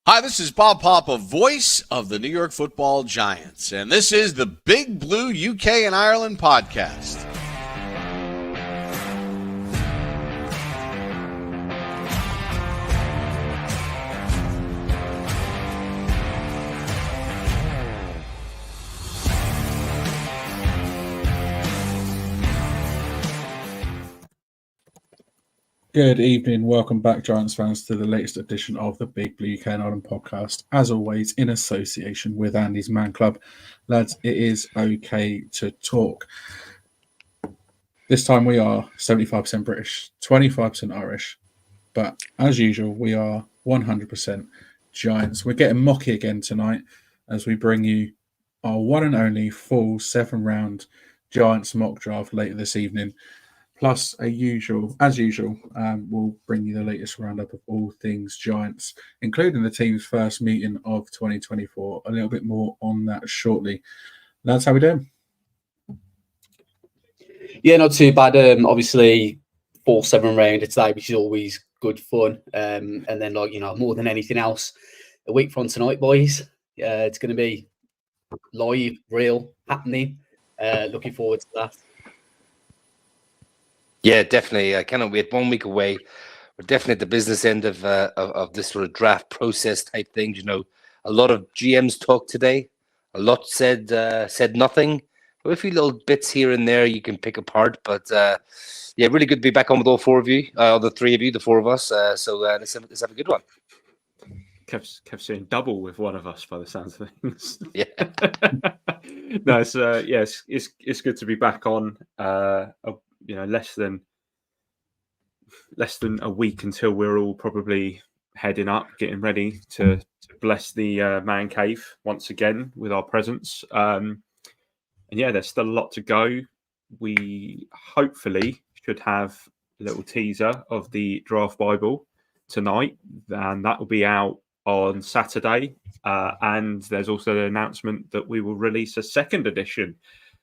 Hi, this is Bob Papa, voice of the New York Football Giants, and this is the Big Blue UK and Ireland podcast. Good evening. Welcome back, Giants fans, to the latest edition of the Big Blue UK and Ireland podcast. As always, in association with Andy's Man Club. Lads, it is okay to talk. This time we are 75% British, 25% Irish. But as usual, we are 100% Giants. We're getting mocky again tonight as we bring you our one and only full 7-round Giants mock draft later this evening. Plus, as usual, we'll bring you the latest roundup of all things Giants, including the team's first meeting of 2024. A little bit more on that shortly. That's how we do. Yeah, not too bad. Obviously, 4-7 round today, which is always good fun. And then, more than anything else, a week from tonight, boys. It's going to be live, real, happening. Looking forward to that. Yeah, definitely. I cannot wait. 1 week away. We're definitely at the business end of this sort of draft process type things. You know, a lot of GMs talked today. A lot said nothing. A few little bits here and there you can pick apart. But yeah, really good to be back on with all four of you, the three of you, the four of us. So let's have a good one. Kev's saying double with one of us by the sounds of things. Yeah. No, it's good to be back on. Less than a week until we're all probably heading up, getting ready to bless the man cave once again with our presence. And yeah, there's still a lot to go. We hopefully should have a little teaser of the Draft Bible tonight, and that will be out on Saturday. And there's also an announcement that we will release a second edition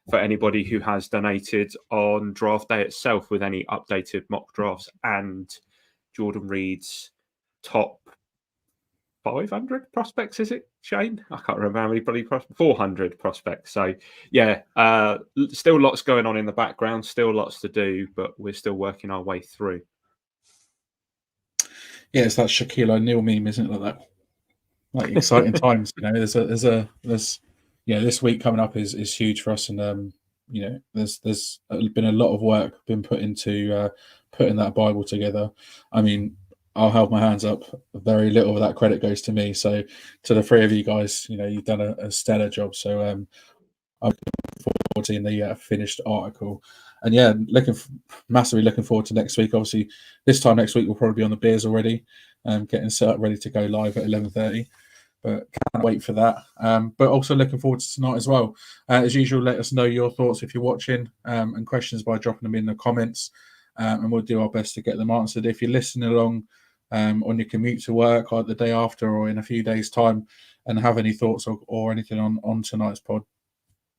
for anybody who has donated on draft day itself with any updated mock drafts and Jordan Reed's top 500 prospects, is it, Shane? I can't remember how many bloody 400 prospects. So, yeah, still lots going on in the background, still lots to do, but we're still working our way through. Yeah, it's that Shaquille O'Neal meme, isn't it? Like exciting times. You know, there's this week coming up is huge for us, and there's been a lot of work been put into putting that Bible together. I mean, I'll hold my hands up. Very little of that credit goes to me. So to the three of you guys, you've done a stellar job. So I'm looking forward to seeing the finished article, and yeah, massively looking forward to next week. Obviously, this time next week we'll probably be on the beers already, getting set up ready to go live at 11:30. But can't wait for that. But also looking forward to tonight as well. As usual, let us know your thoughts if you're watching and questions by dropping them in the comments. And we'll do our best to get them answered. If you're listening along on your commute to work or the day after or in a few days' time and have any thoughts or anything on tonight's pod,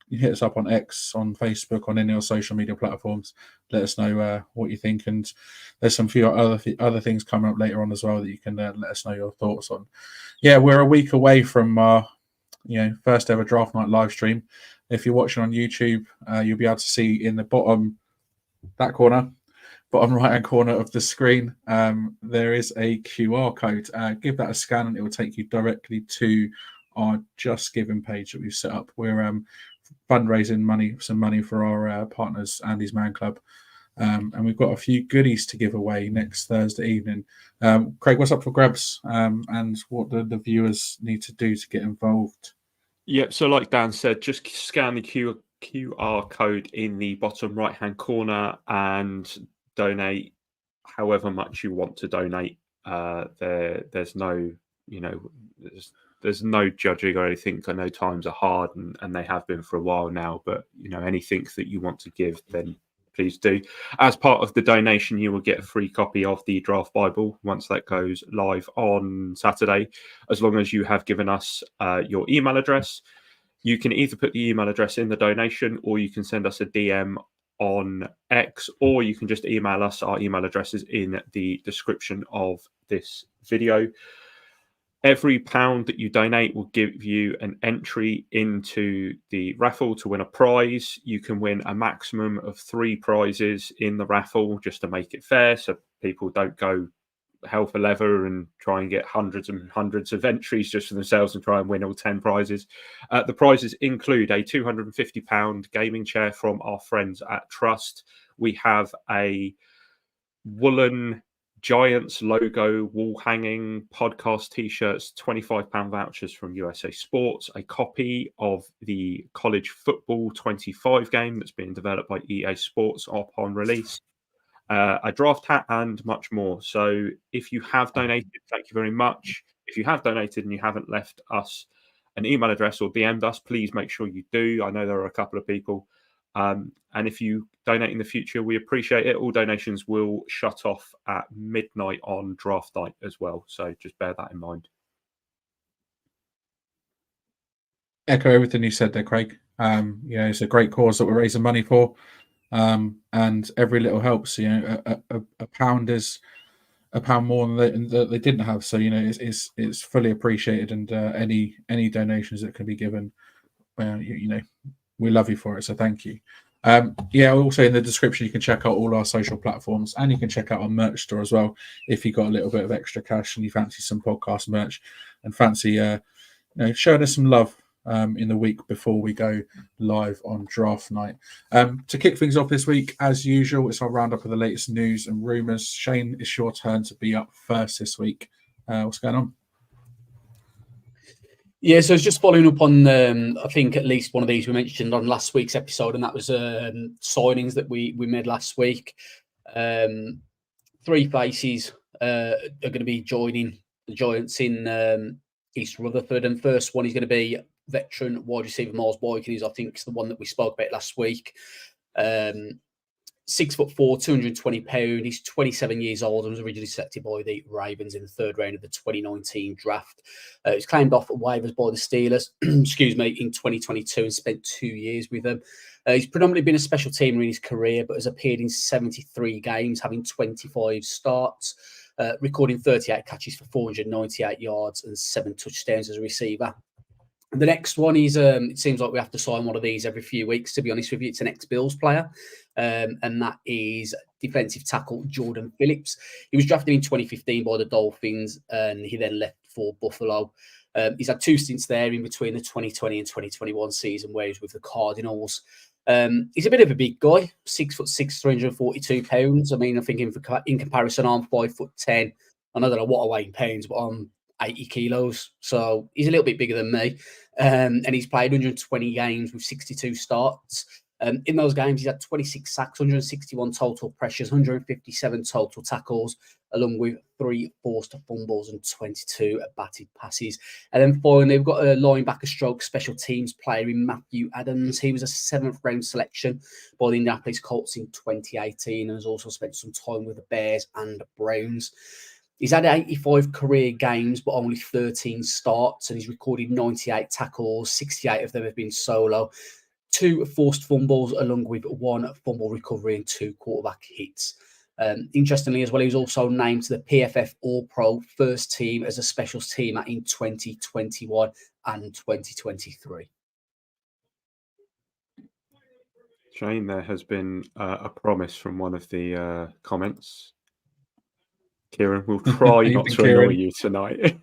you hit us up on X, on Facebook, on any of our social media platforms. Let us know what you think. And there's some few other things coming up later on as well that you can let us know your thoughts on. Yeah, we're a week away from our first ever draft night live stream. If you're watching on YouTube, you'll be able to see in the bottom right-hand corner of the screen, there is a QR code. Give that a scan and it will take you directly to our Just Giving page that we've set up. We're fundraising some money for our partners, Andy's Man Club. And we've got a few goodies to give away next Thursday evening. Craig, what's up for grabs and what do the viewers need to do to get involved? Yep, so like Dan said, just scan the QR code in the bottom right-hand corner and donate however much you want to donate. There's no, there's no judging or anything. I know times are hard and they have been for a while now, but anything that you want to give, then please do. As part of the donation, you will get a free copy of the Draft Bible once that goes live on Saturday, as long as you have given us your email address. You can either put the email address in the donation or you can send us a DM on X, or you can just email us. Our email address is in the description of this video. Every pound that you donate will give you an entry into the raffle to win a prize. You can win a maximum of 3 prizes in the raffle, just to make it fair, so people don't go hell for leather and try and get hundreds and hundreds of entries just for themselves and try and win all 10 prizes. The prizes include a £250 gaming chair from our friends at Trust. We have a woolen Giants logo wall hanging podcast t-shirts, £25 vouchers from USA Sports, a copy of the college football 25 game that's being developed by EA Sports upon release, a draft hat, and much more. So if you have donated, thank you very much. If you have donated and you haven't left us an email address or DM'd us, please make sure you do. I know there are a couple of people. And if you donate in the future, we appreciate it. All donations will shut off at midnight on draft night as well. So just bear that in mind. Echo everything you said there, Craig. It's a great cause that we're raising money for. And every little helps. A pound is a pound more than they didn't have. So it's fully appreciated, and any donations that can be given, we love you for it. So thank you. Also in the description you can check out all our social platforms, and you can check out our merch store as well if you got a little bit of extra cash and you fancy some podcast merch and fancy showing us some love in the week before we go live on draft night. To kick things off this week, as usual, it's our roundup of the latest news and rumours. Shane, it's your turn to be up first this week. What's going on? Yeah, so it's just following up on, I think at least one of these we mentioned on last week's episode, and that was signings that we made last week. 3 faces are going to be joining the Giants in East Rutherford, and first one is going to be veteran wide receiver Miles Boykin, who's I think is the one that we spoke about last week. 6'4", 220 £. He's 27 years old and was originally selected by the Ravens in the 3rd round of the 2019 draft. He was claimed off at waivers by the Steelers, in 2022 and spent 2 years with them. He's predominantly been a special teamer in his career, but has appeared in 73 games, having 25 starts, recording 38 catches for 498 yards and 7 touchdowns as a receiver. The next one is, it seems like we have to sign one of these every few weeks, to be honest with you. It's an ex-Bills player, and that is defensive tackle Jordan Phillips. He was drafted in 2015 by the Dolphins, and he then left for Buffalo. He's had 2 stints there in between the 2020 and 2021 season, where he was with the Cardinals. He's a bit of a big guy, 6'6", 342 £. I mean, I think in comparison, I'm 5'10". I don't know what I weigh in pounds, but I'm 80 kilos. So he's a little bit bigger than me. And he's played 120 games with 62 starts. In those games, he's had 26 sacks, 161 total pressures, 157 total tackles, along with 3 forced fumbles and 22 batted passes. And then finally, we've got a linebacker stroke special teams player in Matthew Adams. He was a 7th round selection by the Indianapolis Colts in 2018 and has also spent some time with the Bears and Browns. He's had 85 career games, but only 13 starts, and he's recorded 98 tackles. 68 of them have been solo, 2 forced fumbles, along with 1 fumble recovery and 2 quarterback hits. Interestingly, as well, he was also named to the PFF All-Pro first team as a specials teamer in 2021 and 2023. Shane, there has been a promise from one of the comments. Kieran, we'll try not to annoy you tonight.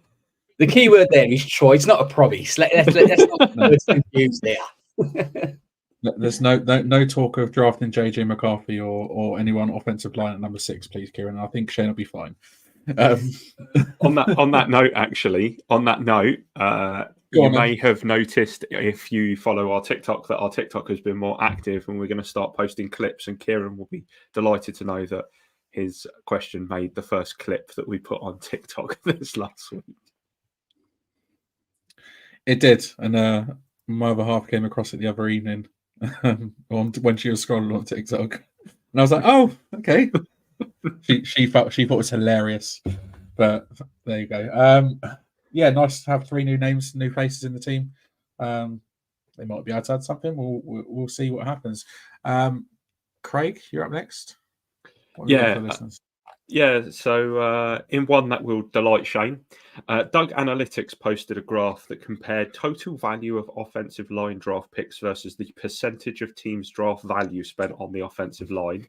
The key word there is try. It's not a promise. Let's not confuse there. There's no talk of drafting JJ McCarthy or anyone offensive line at number 6, please, Kieran. I think Shane will be fine. On that note, you may have noticed, if you follow our TikTok, that our TikTok has been more active, and we're going to start posting clips. And Kieran will be delighted to know that his question made the first clip that we put on TikTok this last week. It did, and my other half came across it the other evening when she was scrolling on TikTok, and I was like, "Oh, okay." she thought it was hilarious, but there you go. Yeah, nice to have 3 new names, new faces in the team. They might be able to add something. We'll see what happens. Craig, you're up next. Yeah, Yeah, so in one that will delight Shane, Doug Analytics posted a graph that compared total value of offensive line draft picks versus the percentage of teams' draft value spent on the offensive line.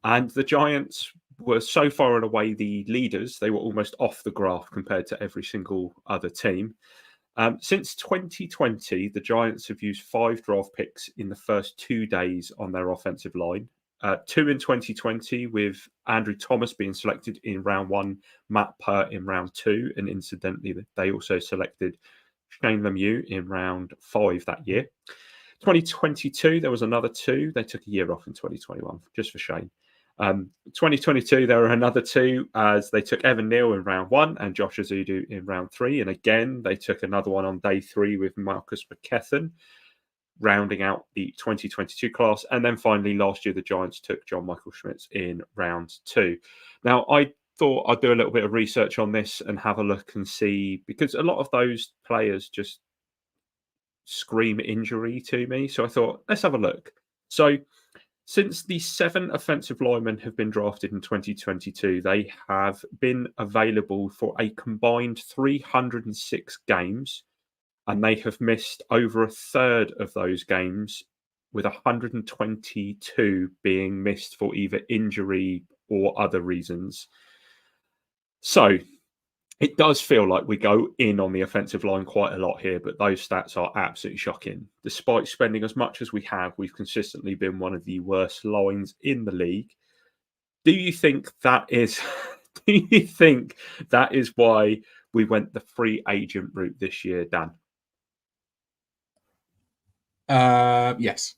And the Giants were so far and away the leaders, they were almost off the graph compared to every single other team. Since 2020, the Giants have used 5 draft picks in the first 2 days on their offensive line. 2 in 2020, with Andrew Thomas being selected in round 1, Matt Pert in round 2, and incidentally, they also selected Shane Lemieux in round 5 that year. 2022, there was another 2. They took a year off in 2021, just for Shane. 2022, there were another 2 as they took Evan Neal in round 1 and Josh Azudu in round 3. And again, they took another one on day 3 with Marcus McKethan, rounding out the 2022 class. And then finally, last year, the Giants took John Michael Schmitz in round 2. Now, I thought I'd do a little bit of research on this and have a look and see, because a lot of those players just scream injury to me. So I thought, let's have a look. So since the 7 offensive linemen have been drafted in 2022, they have been available for a combined 306 games, and they have missed over a third of those games, with 122 being missed for either injury or other reasons. So it does feel like we go in on the offensive line quite a lot here, but those stats are absolutely shocking. Despite spending as much as we have, we've consistently been one of the worst lines in the league. Do you think that is why we went the free agent route this year, Dan? Yes.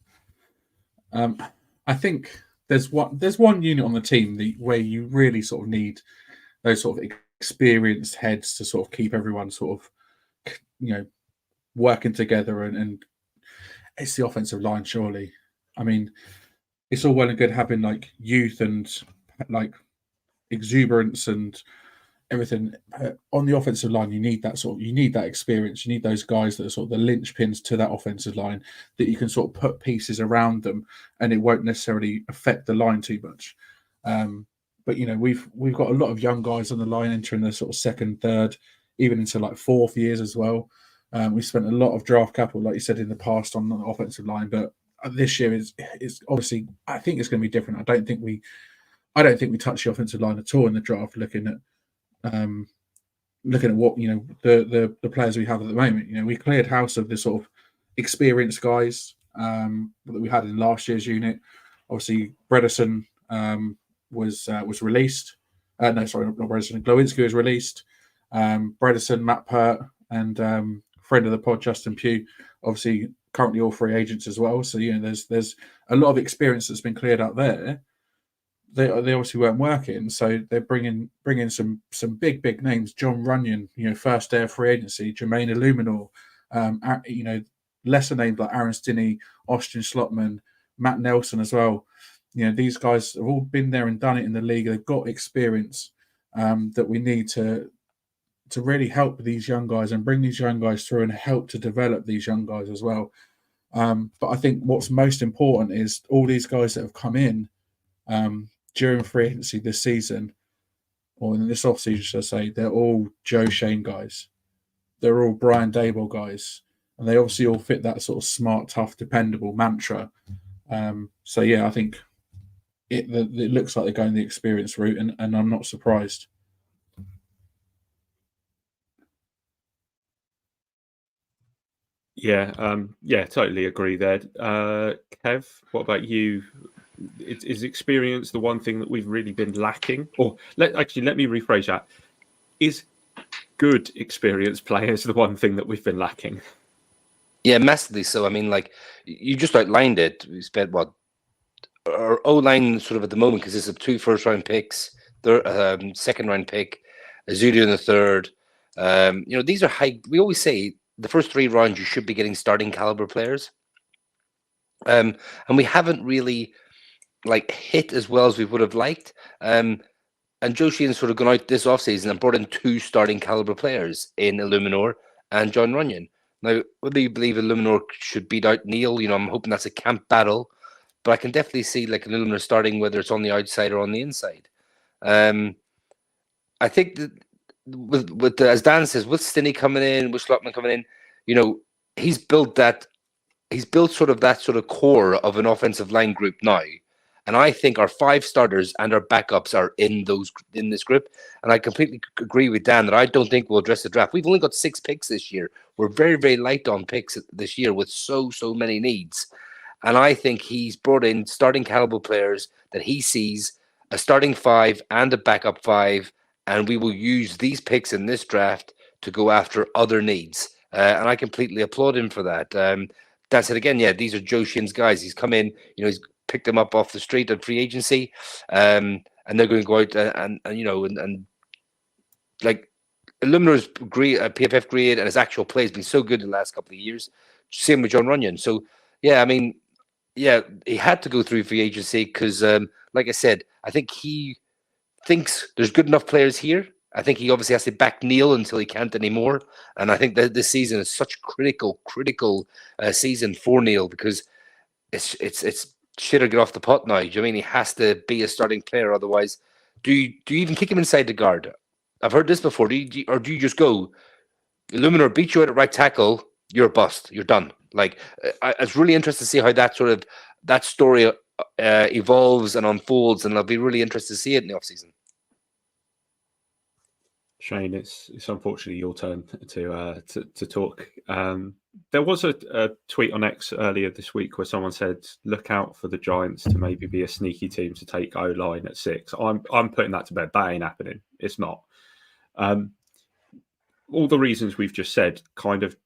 I think there's one unit on the team where you really sort of need those sort of experienced heads to sort of keep everyone sort of, working together, and it's the offensive line, surely. I mean, it's all well and good having like youth and like exuberance and everything. On the offensive line, you need that experience. You need those guys that are sort of the linchpins to that offensive line, that you can sort of put pieces around them, and it won't necessarily affect the line too much. But we've got a lot of young guys on the line entering the sort of second, third, even into like 4th years as well. We spent a lot of draft capital, like you said, in the past on the offensive line, but this year is obviously, I think it's going to be different. I don't think we touch the offensive line at all in the draft. Looking at what the players we have at the moment, we cleared house of the sort of experienced guys that we had in last year's unit. Obviously, Bredesen was released. No, sorry, not Bredesen. Glowinski was released. Bredesen, Matt Pert, and friend of the pod, Justin Pugh, obviously currently all free agents as well. So there's a lot of experience that's been cleared out there. They obviously weren't working, so they're bringing some big names. John Runyon, first day of free agency. Jermaine Illuminor, lesser names like Aaron Stinney, Austin Slotman, Matt Nelson as well. These guys have all been there and done it in the league. They've got experience that we need to really help these young guys and bring these young guys through and help to develop these young guys as well. But I think what's most important is all these guys that have come in during free agency this season, or in this offseason, should I say, they're all Joe Schoen guys. They're all Brian Daboll guys. And they obviously all fit that sort of smart, tough, dependable mantra. So, yeah, I think it looks like they're going the experience route, and I'm not surprised. Yeah, totally agree there. Kev, what about you? Is experience the one thing that we've really been lacking? Or let me rephrase that. Is good experienced players the one thing that we've been lacking? Yeah, massively so. I mean, like, you just outlined it. We spent our O-line sort of at the moment consists of 2 first-round picks, second-round pick, Azudu in the 3rd. These are high. We always say the first 3 rounds you should be getting starting caliber players, and we haven't really hit as well as we would have liked. And Joe Sheehan's sort of gone out this offseason and brought in 2 starting caliber players in Illuminor and John Runyon. Now, whether you believe Illuminor should beat out Neil, I'm hoping that's a camp battle, but I can definitely see like Illuminor starting, whether it's on the outside or on the inside. I think that with as Dan says, with Stinney coming in, with Schlottman coming in, you know, he's built sort of that sort of core of an offensive line group now. And I think our 5 starters and our backups are in this group. And I completely agree with Dan that I don't think we'll address the draft. We've only got 6 picks this year. We're very, very light on picks this year with so many needs. And I think he's brought in starting caliber players that he sees a starting 5 and a backup 5. And we will use these picks in this draft to go after other needs. And I completely applaud him for that. Dan said again, yeah, these are Joe Shin's guys. He's come in, you know, he's picked them up off the street at free agency, and they're going to go out and like Illumina's PFF grade and his actual play has been so good in the last couple of years. Same with John Runyon. So yeah, I mean, yeah, he had to go through free agency because, like I said, I think he thinks there's good enough players here. I think he obviously has to back Neil until he can't anymore. And I think that this season is such critical season for Neil because it's shit or get off the pot now. Do you know what I mean? He has to be a starting player. Otherwise, do you even kick him inside the guard? I've heard this before. Do you just go, Illuminor beat you out at right tackle, you're a bust. You're done. Like, it's really interesting to see how that story evolves and unfolds, and I'll be really interested to see it in the offseason. Shane, it's unfortunately your turn to talk. There was a tweet on X earlier this week where someone said, "Look out for the Giants to maybe be a sneaky team to take O-line at 6." I'm putting that to bed. That ain't happening. It's not. All the reasons we've just said kind of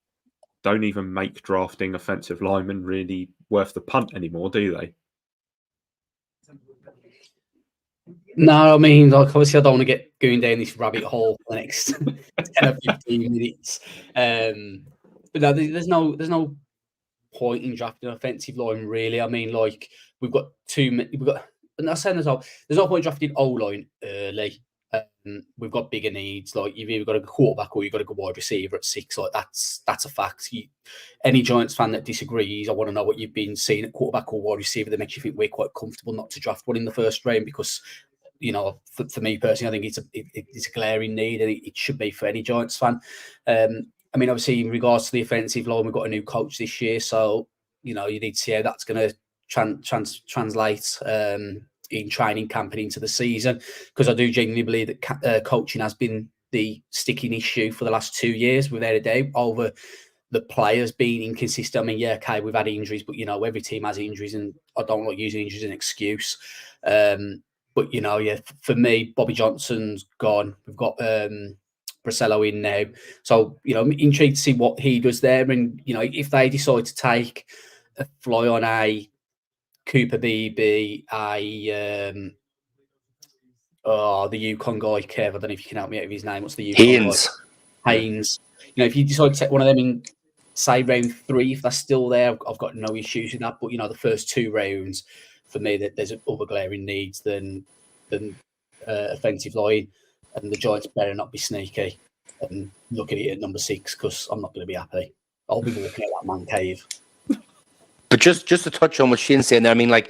don't even make drafting offensive linemen really worth the punt anymore, do they? No, I mean, like, obviously, I don't want to get going down this rabbit hole for the next 10 or 15 minutes. But no, there's no point in drafting an offensive line, really. I mean, like, I'm not saying there's no point drafting O-line early. We've got bigger needs. Like, you've either got a quarterback or you've got a good wide receiver at 6. Like, that's a fact. Any Giants fan that disagrees, I want to know what you've been seeing at quarterback or wide receiver that makes you think we're quite comfortable not to draft one in the first round because, you know, for me personally, I think it's a glaring need, and it should be for any Giants fan. I mean, obviously, in regards to the offensive line, we've got a new coach this year, so you know you need to see how that's going to translate in training camp and into the season. Because I do genuinely believe that coaching has been the sticking issue for the last 2 years, without a doubt, over the players being inconsistent. I mean, yeah, okay, we've had injuries, but you know, every team has injuries, and I don't like using injuries as an excuse. But, you know, yeah, for me, Bobby Johnson's gone. We've got Brasello in now. So, you know, I'm intrigued to see what he does there. And, you know, if they decide to take a fly on a Cooper Beebe, the Yukon guy, Kev, I don't know if you can help me out with his name. What's the Yukon guy? Haynes. You know, if you decide to take one of them in, say, round 3, if that's still there, I've got no issues with that. But, you know, the first 2 rounds, for me, that there's other glaring needs than offensive line, and the Giants better not be sneaky and look at it at number 6 because I'm not going to be happy. I'll be walking out that man cave. But just to touch on what Shane's saying there, I mean, like,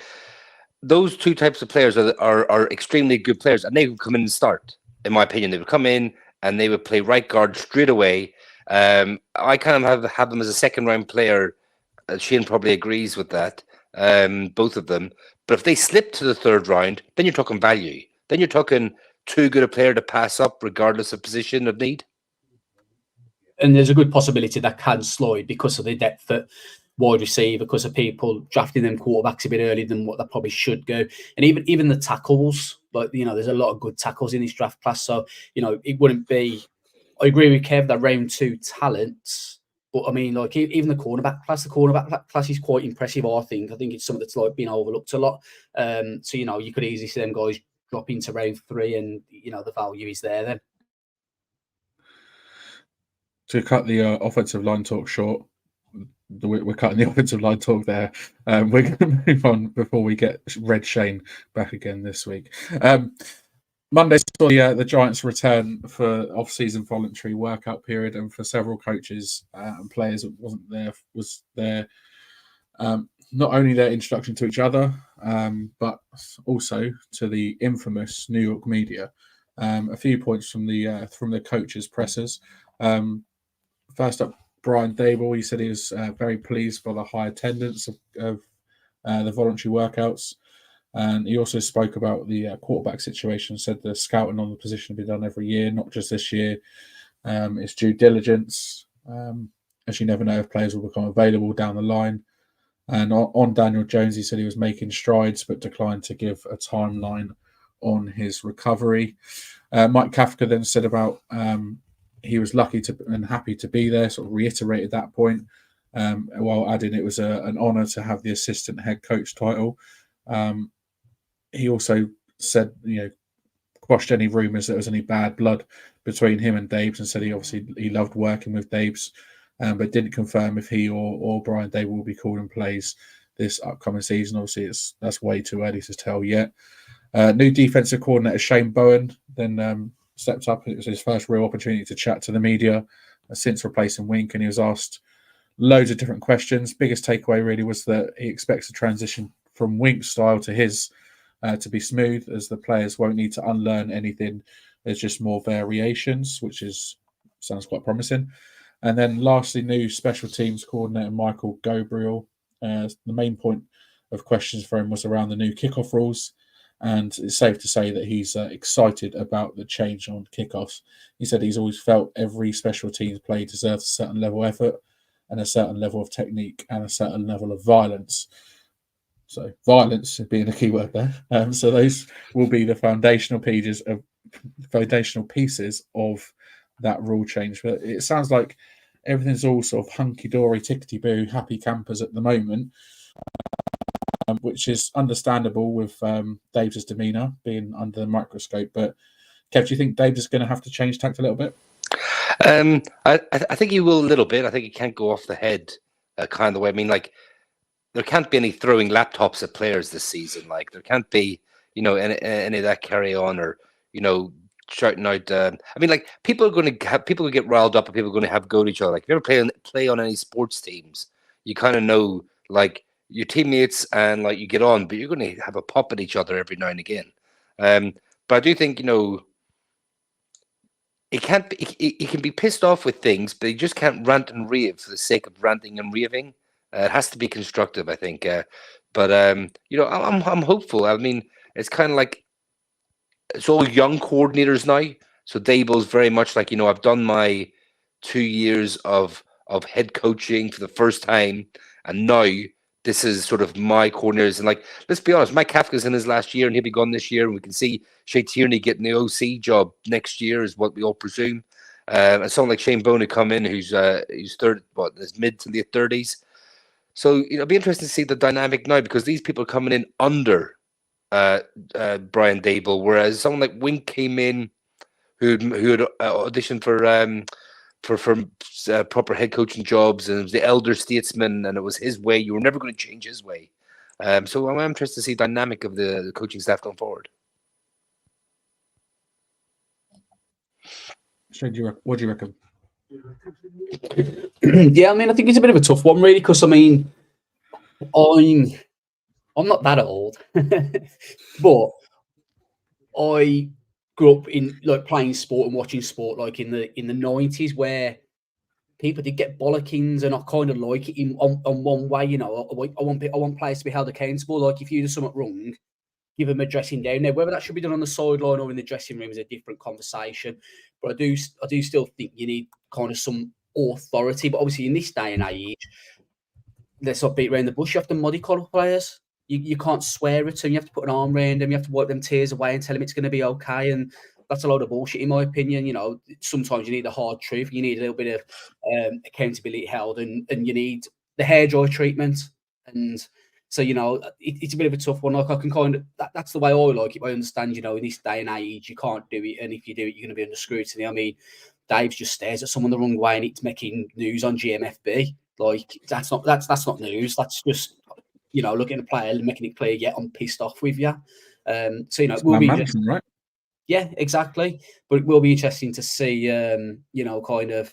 those 2 types of players are extremely good players, and they would come in and start. In my opinion, they would come in and they would play right guard straight away. I kind of have them as a second round player. Shane probably agrees with that. Both of them. But if they slip to the 3rd round, then you're talking value. Then you're talking too good a player to pass up regardless of position of need. And there's a good possibility that can slide because of the depth at wide receiver, because of people drafting them quarterbacks a bit earlier than what they probably should go. And even the tackles, but, you know, there's a lot of good tackles in this draft class. So, you know, it wouldn't be... I agree with Kev that round 2 talents... But I mean, like, even the cornerback class is quite impressive, I think. I think it's something that's like been overlooked a lot. So, you know, you could easily see them guys drop into round 3 and, you know, the value is there then. To cut the offensive line talk short, we're cutting the offensive line talk there. We're going to move on before we get Red Shane back again this week. Monday saw the Giants return for off-season voluntary workout period, and for several coaches and players that was there not only their introduction to each other, but also to the infamous New York media. A few points from the coaches' pressers. First up, Brian Dable. He said he was very pleased by the high attendance of the voluntary workouts. And he also spoke about the quarterback situation, said the scouting on the position will be done every year, not just this year. It's due diligence, as you never know if players will become available down the line. And on Daniel Jones, he said he was making strides, but declined to give a timeline on his recovery. Mike Kafka then said about he was lucky to and happy to be there, sort of reiterated that point, while adding it was an honour to have the assistant head coach title. He also said, quashed any rumours that there was any bad blood between him and Dabes, and said he loved working with Dabes, but didn't confirm if he or Brian Dable will be calling plays this upcoming season. Obviously, that's way too early to tell yet. New defensive coordinator Shane Bowen then stepped up. It was his first real opportunity to chat to the media since replacing Wink, and he was asked loads of different questions. Biggest takeaway really was that he expects the transition from Wink's style to his to be smooth, as the players won't need to unlearn anything. There's just more variations, which sounds quite promising. And then lastly, new special teams coordinator Michael Gabriel. The main point of questions for him was around the new kickoff rules, and it's safe to say that he's excited about the change on kickoffs. He said he's always felt every special teams play deserves a certain level of effort and a certain level of technique and a certain level of violence. So violence being a key word there. So those will be the foundational pieces of that rule change. But it sounds like everything's all sort of hunky-dory, tickety-boo, happy campers at the moment, which is understandable with Dave's demeanour being under the microscope. But Kev, do you think Dave's is going to have to change tact a little bit? I think he will a little bit. I think he can't go off the head kind of way. I mean, like, there can't be any throwing laptops at players this season. Like, there can't be, any of that carry on, or, shouting out. I mean, like, people will get riled up, and people are going to have go at each other. Like, if you ever play on any sports teams, you kind of know, like, your teammates and like you get on, but you're going to have a pop at each other every now and again. But I do think, it can't be, he can be pissed off with things, but he just can't rant and rave for the sake of ranting and raving. It has to be constructive, I think. But I'm hopeful. I mean, it's kind of like it's all young coordinators now. So Dable's very much like, I've done my 2 years of head coaching for the first time, and now this is sort of my coordinators. And like, let's be honest, Mike Kafka's in his last year, and he'll be gone this year. And we can see Shea Tierney getting the OC job next year, is what we all presume. And someone like Shane Bowen come in, who's his mid to late 30s. So it'll be interesting to see the dynamic now, because these people are coming in under Brian Dable, whereas someone like Wink came in who had auditioned for proper head coaching jobs, and it was the elder statesman, and it was his way. You were never going to change his way. So I'm interested to see the dynamic of the coaching staff going forward. What do you reckon? Yeah, I mean, I think it's a bit of a tough one, really, because I mean, I'm not that old, but I grew up in like playing sport and watching sport, like in the 90s, where people did get bollockings, and I kind of like it on one way. I want players to be held accountable. Like, if you do something wrong, give them a dressing down. Now, whether that should be done on the sideline or in the dressing room is a different conversation. But I do still think you need kind of some authority. But obviously, in this day and age, let's not beat around the bush. You have to mollycoddle players. You can't swear at them. You have to put an arm around them. You have to wipe them tears away and tell them it's going to be okay. And that's a load of bullshit, in my opinion. Sometimes you need the hard truth. You need a little bit of accountability held, and you need the hairdryer treatment. And so, it's a bit of a tough one. Like, I can kind of, that's the way I like it. I understand, in this day and age, you can't do it. And if you do it, you're going to be under scrutiny. I mean, Dave just stares at someone the wrong way and it's making news on GMFB. Like, that's not news. That's just, looking at a player and making it clear, yeah, I'm pissed off with you. So, it will be interesting, right? Yeah, exactly. But it will be interesting to see, kind of,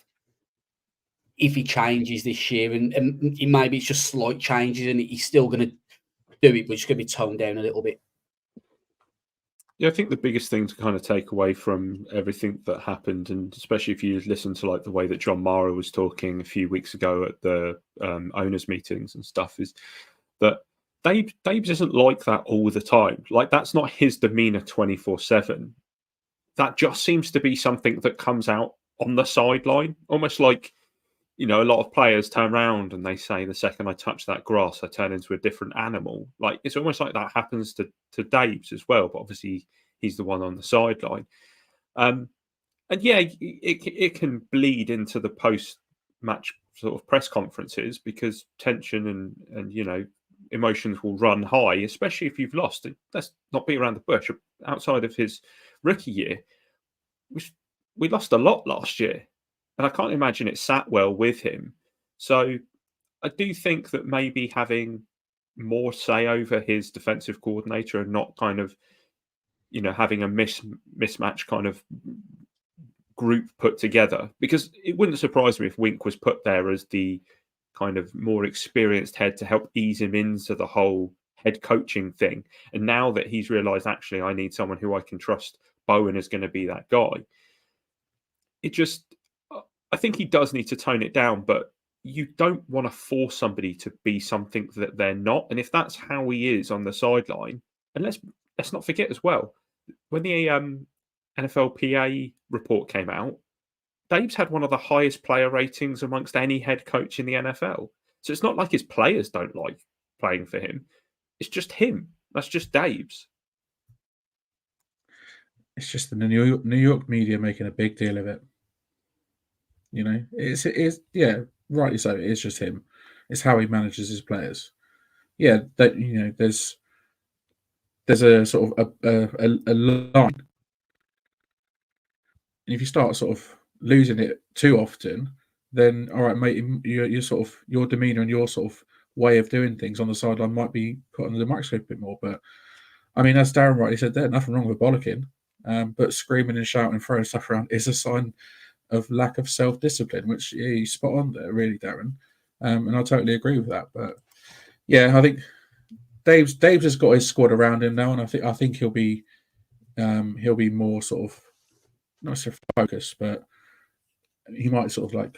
if he changes this year, and maybe it's just slight changes, and he's still going to do it, but it's going to be toned down a little bit. Yeah, I think the biggest thing to kind of take away from everything that happened, and especially if you listen to like the way that John Mara was talking a few weeks ago at the owners' meetings and stuff, is that Dabes isn't like that all the time. Like, that's not his demeanor 24/7. That just seems to be something that comes out on the sideline, almost like, you know, a lot of players turn around and they say, the second I touch that grass, I turn into a different animal. Like, it's almost like that happens to Dabes as well, but obviously he's the one on the sideline. And yeah, it can bleed into the post-match sort of press conferences, because tension and you know, emotions will run high, especially if you've lost. Let's not beat around the bush. Outside of his rookie year, we lost a lot last year. And I can't imagine it sat well with him. So I do think that maybe having more say over his defensive coordinator and not kind of, you know, having a mismatch kind of group put together, because it wouldn't surprise me if Wink was put there as the kind of more experienced head to help ease him into the whole head coaching thing. And now that he's realised, actually, I need someone who I can trust, Bowen is going to be that guy. I think he does need to tone it down, but you don't want to force somebody to be something that they're not. And if that's how he is on the sideline, and let's not forget as well, when the NFLPA report came out, Dave's had one of the highest player ratings amongst any head coach in the NFL. So it's not like his players don't like playing for him. It's just him. That's just Dave's. It's just the New York media making a big deal of it. You know, it is, yeah, rightly so. It is just him. It's how he manages his players. Yeah, that, you know, there's a sort of a line. And if you start sort of losing it too often, then all right, mate, your sort of your demeanor and your sort of way of doing things on the sideline might be put under the microscope a bit more. But I mean, as Darren rightly said, there's nothing wrong with bollocking, but screaming and shouting and throwing stuff around is a sign of lack of self-discipline, which you spot on there, really, Darren. And I totally agree with that. But yeah, I think Dave's has got his squad around him now, and I think he'll be more sort of not so focused, but he might sort of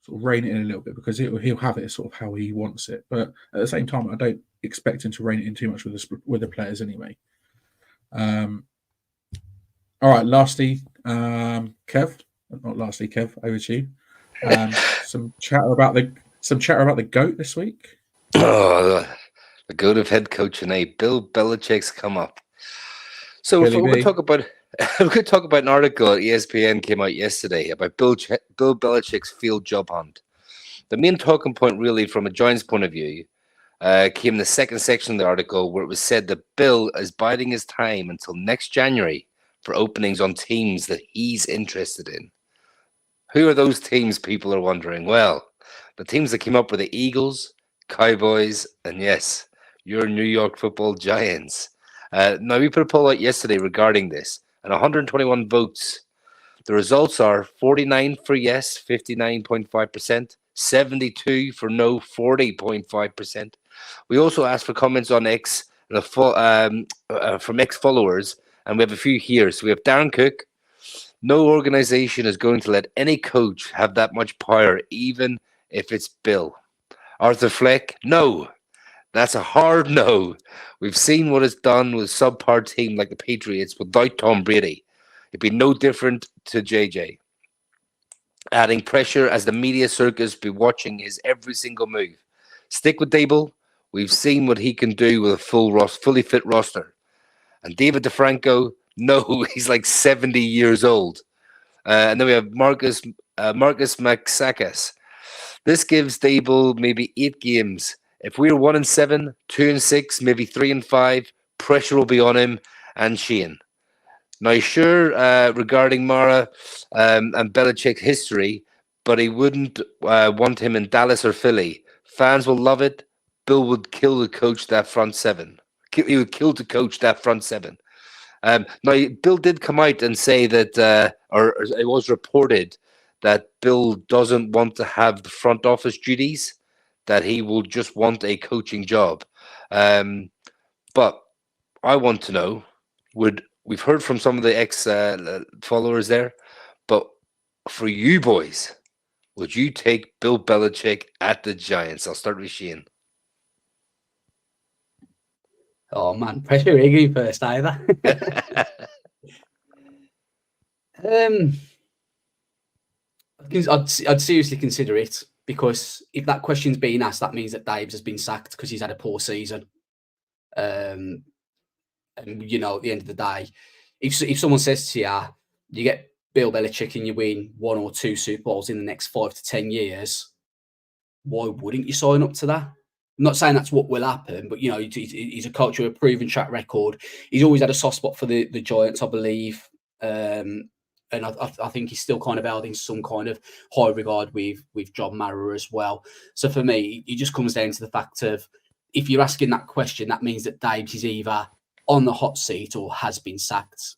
rein it in a little bit, because he'll have it sort of how he wants it. But at the same time, I don't expect him to rein it in too much with the players anyway. All right, lastly, Kev. Not lastly, Kev, over to you. Some chatter about the GOAT this week. Oh, the GOAT of head coaching, Bill Belichick's come up. So we're going to talk about an article at ESPN came out yesterday about Bill Belichick's field job hunt. The main talking point, really, from a Giants point of view, came in the second section of the article, where it was said that Bill is biding his time until next January for openings on teams that he's interested in. Who are those teams, people are wondering? Well, the teams that came up were the Eagles, Cowboys, and yes, your New York Football Giants. Now, we put a poll out yesterday regarding this, and 121 votes. The results are 49 for yes, 59.5%, 72 for no, 40.5%. We also asked for comments on X from X followers, and we have a few here. So we have Darren Cook. No organization is going to let any coach have that much power, even if it's Bill. Arthur Fleck, no. That's a hard no. We've seen what it's done with a subpar team like the Patriots without Tom Brady. It'd be no different to JJ. Adding pressure as the media circus be watching his every single move. Stick with Dable. We've seen what he can do with a fully fit roster. And David DeFranco, no, he's like 70 years old. And then we have Marcus Matsakis. This gives Dable maybe 8 games. If we're 1-7, 2-6, maybe 3-5, pressure will be on him and Sheehan. Now, sure, regarding Mara and Belichick's history, but he wouldn't want him in Dallas or Philly. Fans will love it. Bill would kill to coach that front seven. He would kill to coach that front seven. Now, Bill did come out and say that, or it was reported that Bill doesn't want to have the front office duties, that he will just want a coaching job. But I want to know, we've heard from some of the followers there, but for you boys, would you take Bill Belichick at the Giants? I'll start with Shane. Oh man, pressure Iggy first either. I'd seriously consider it, because if that question's being asked, that means that Daves has been sacked because he's had a poor season. And at the end of the day, if someone says to you, you get Bill Belichick and you win 1 or 2 Super Bowls in the next 5 to 10 years, why wouldn't you sign up to that? I'm not saying that's what will happen, but he's a coach with a proven track record. He's always had a soft spot for the Giants, I believe. And I think he's still kind of held in some kind of high regard with John Mara as well. So for me, it just comes down to the fact of, if you're asking that question, that means that Daves is either on the hot seat or has been sacked.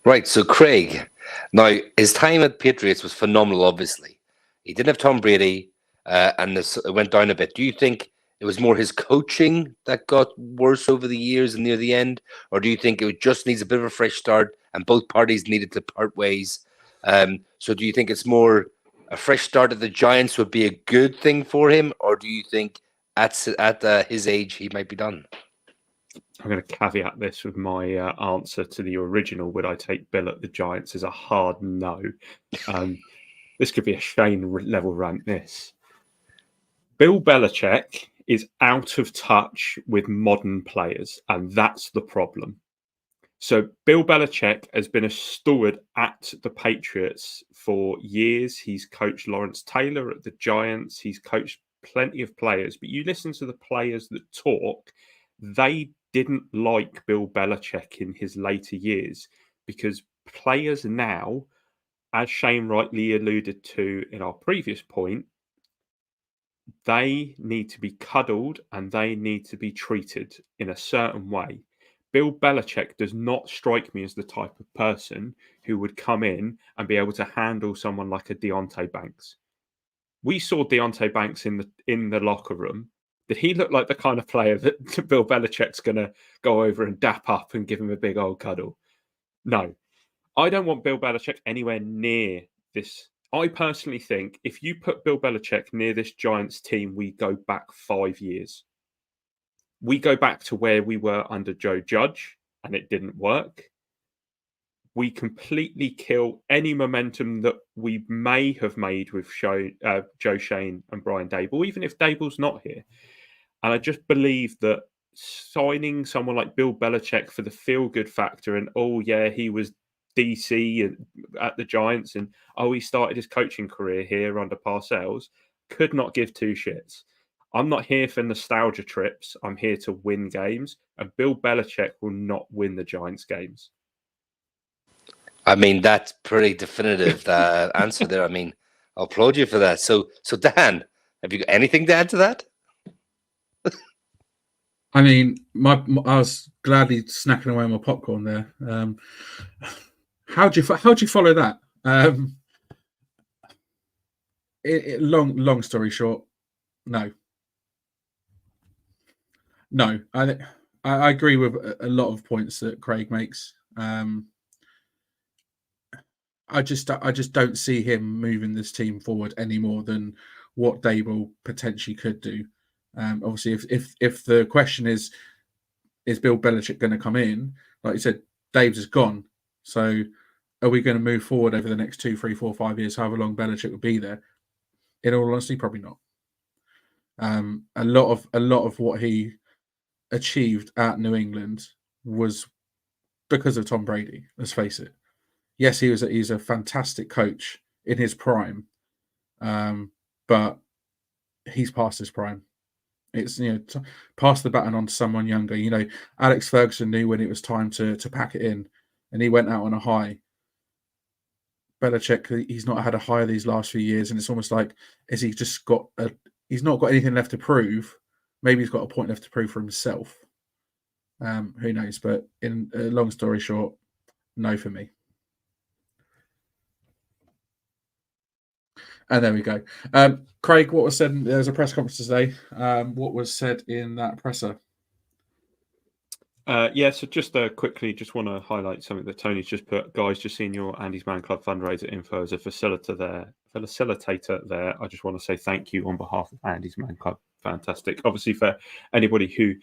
Right, so Craig, now his time at Patriots was phenomenal, obviously. He didn't have Tom Brady, and it went down a bit. Do you think it was more his coaching that got worse over the years and near the end? Or do you think it just needs a bit of a fresh start and both parties needed to part ways? So do you think it's more a fresh start at the Giants would be a good thing for him? Or do you think at his age he might be done? I'm going to caveat this with my answer to the original, would I take Bill at the Giants, is a hard no. This could be a Shane level rant, this. Bill Belichick is out of touch with modern players, and that's the problem. So Bill Belichick has been a steward at the Patriots for years. He's coached Lawrence Taylor at the Giants. He's coached plenty of players, but you listen to the players that talk, they didn't like Bill Belichick in his later years, because players now, as Shane rightly alluded to in our previous point, they need to be cuddled and they need to be treated in a certain way. Bill Belichick does not strike me as the type of person who would come in and be able to handle someone like a Deontay Banks. We saw Deontay Banks in the locker room. Did he look like the kind of player that Bill Belichick's going to go over and dap up and give him a big old cuddle? No. I don't want Bill Belichick anywhere near this. I personally think if you put Bill Belichick near this Giants team, we go back 5 years. We go back to where we were under Joe Judge, and it didn't work. We completely kill any momentum that we may have made with Joe Schoen and Brian Daboll, even if Daboll's not here. And I just believe that signing someone like Bill Belichick for the feel-good factor and, oh, yeah, he was DC at the Giants and, oh, he started his coaching career here under Parcells, could not give two shits. I'm not here for nostalgia trips. I'm here to win games. And Bill Belichick will not win the Giants games. I mean, that's pretty definitive answer there. I mean, I'll applaud you for that. So Dan, have you got anything to add to that? I mean, I was gladly snacking away on my popcorn there. How'd you follow that? Long story short, no. I agree with a lot of points that Craig makes. I just don't see him moving this team forward any more than what Daboll potentially could do. Obviously, if the question is Bill Belichick going to come in? Like you said, Dave's is gone. So are we going to move forward over the next 2, 3, 4, 5 years, however long Belichick will be there? In all honesty, probably not. A lot of what he achieved at New England was because of Tom Brady. Let's face it. Yes, he's a fantastic coach in his prime, but he's past his prime. It's pass the baton on to someone younger. Alex Ferguson knew when it was time to pack it in, and he went out on a high. Belichick, he's not had a high these last few years, and it's almost like he's not got anything left to prove. Maybe he's got a point left to prove for himself. Who knows? But in a long story short, no for me. And there we go. Craig, what was said? There was a press conference today. What was said in that presser? So just quickly, just want to highlight something that Tony's just put. Guys, just seen your Andy's Man Club fundraiser info as a facilitator there. I just want to say thank you on behalf of Andy's Man Club. Fantastic. Obviously, for anybody who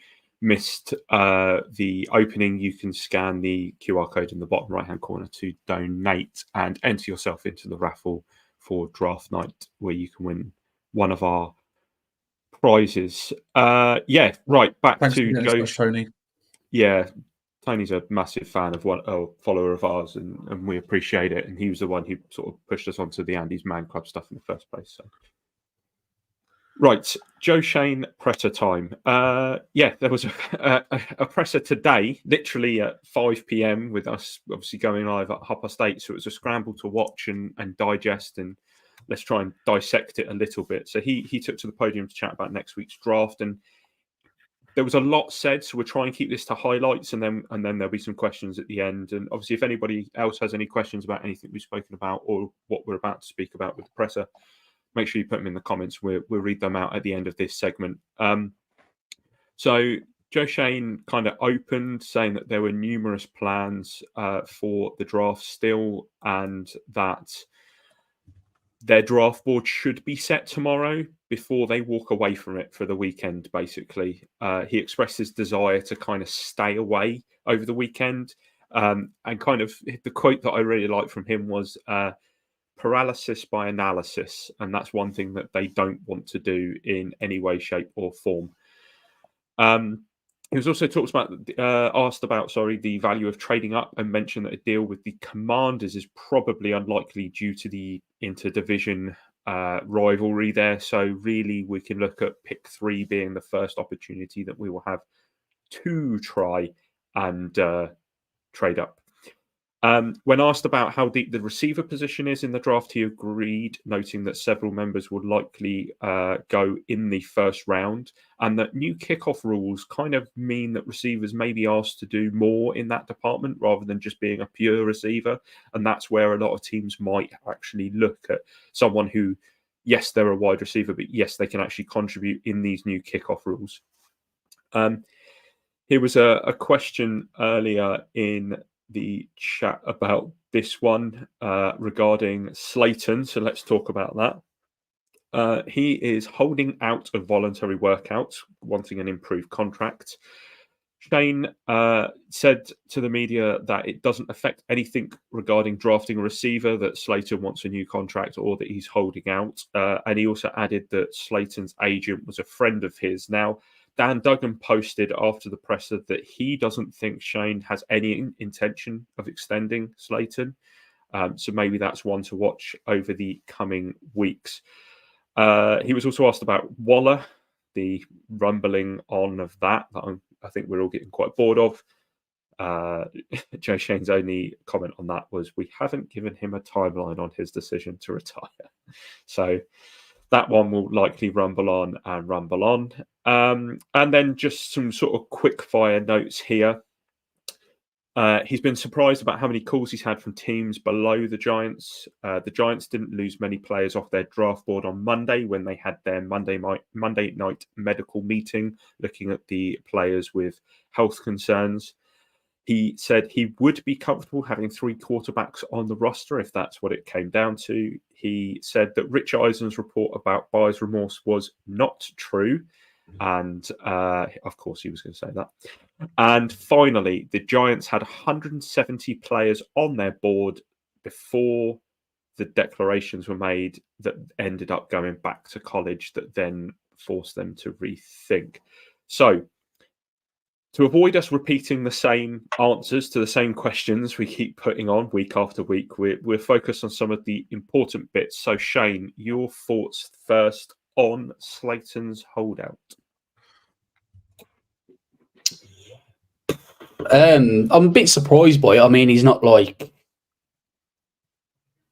missed the opening, you can scan the QR code in the bottom right-hand corner to donate and enter yourself into the raffle for draft night, where you can win one of our prizes. Right, back Thanks to Joe. Tony. Yeah, Tony's a massive fan of a follower of ours, and we appreciate it. And he was the one who sort of pushed us onto the Andy's Man Club stuff in the first place. So, right, Joe Schoen presser time. There was a presser today, literally at 5 p.m. with us obviously going live at 8:30. So it was a scramble to watch and digest, and let's try and dissect it a little bit. So he took to the podium to chat about next week's draft, and there was a lot said, so we'll try and keep this to highlights, and then there'll be some questions at the end. And obviously, if anybody else has any questions about anything we've spoken about or what we're about to speak about with the presser, make sure you put them in the comments. We'll read them out at the end of this segment. So Joe Schoen kind of opened saying that there were numerous plans for the draft still, and that their draft board should be set tomorrow before they walk away from it for the weekend, basically. He expressed his desire to kind of stay away over the weekend. And kind of the quote that I really liked from him was paralysis by analysis. And that's one thing that they don't want to do in any way, shape or form. He was also asked about the value of trading up, and mentioned that a deal with the Commanders is probably unlikely due to the interdivision rivalry there. So really, we can look at pick 3 being the first opportunity that we will have to try and trade up. When asked about how deep the receiver position is in the draft, he agreed, noting that several members would likely go in the first round, and that new kickoff rules kind of mean that receivers may be asked to do more in that department rather than just being a pure receiver. And that's where a lot of teams might actually look at someone who, yes, they're a wide receiver, but yes, they can actually contribute in these new kickoff rules. Here was a question earlier in the chat about this one regarding Slayton. So let's talk about that. He is holding out of voluntary workouts, wanting an improved contract. Shane said to the media that it doesn't affect anything regarding drafting a receiver, that Slayton wants a new contract or that he's holding out. And he also added that Slayton's agent was a friend of his. Now, Dan Duggan posted after the presser that he doesn't think Shane has any intention of extending Slayton. So maybe that's one to watch over the coming weeks. He was also asked about Waller, the rumbling on of that I think we're all getting quite bored of. Joe Shane's only comment on that was, we haven't given him a timeline on his decision to retire. So that one will likely rumble on and rumble on. And then just some sort of quick fire notes here. He's been surprised about how many calls he's had from teams below the Giants. The Giants didn't lose many players off their draft board on Monday when they had their Monday night medical meeting looking at the players with health concerns. He said he would be comfortable having 3 quarterbacks on the roster if that's what it came down to. He said that Rich Eisen's report about buyer's remorse was not true. And of course, he was going to say that. And finally, the Giants had 170 players on their board before the declarations were made that ended up going back to college, that then forced them to rethink. So, to avoid us repeating the same answers to the same questions we keep putting on week after week, we're focused on some of the important bits. So, Shane, your thoughts first on Slayton's holdout. I'm a bit surprised by it. I mean, he's not like